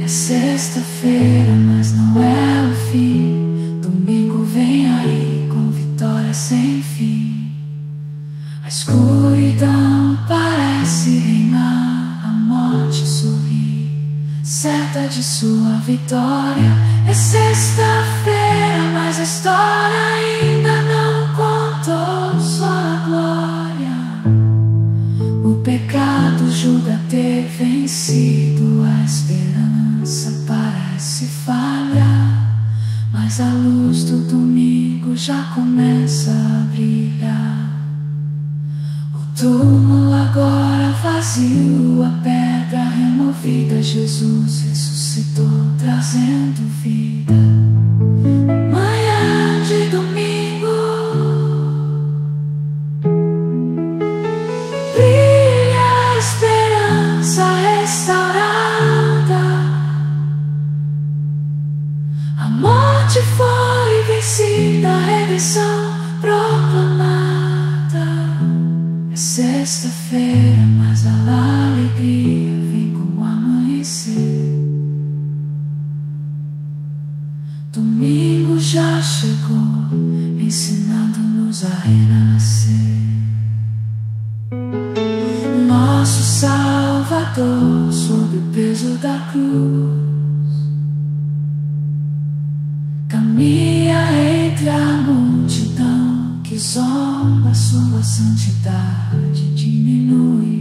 É sexta-feira, mas não é o fim. Domingo vem aí com vitória sem fim. A escuridão parece reinar, a morte sorri, certa de sua vitória. É sexta-feira, mas a história ainda não contou sua glória. O pecado julga ter vencido, a esperança parece falhar, mas a luz do domingo já começa a brilhar. O túmulo agora vazio, a pedra removida, Jesus ressuscitou trazendo vida. ressurreição proclamada. É sexta-feira, mas a alegria vem com o amanhecer. Domingo já chegou, ensinando-nos a renascer. Nosso Salvador, sob o peso da cruz, caminha entre a multidão que zomba, sua santidade diminui.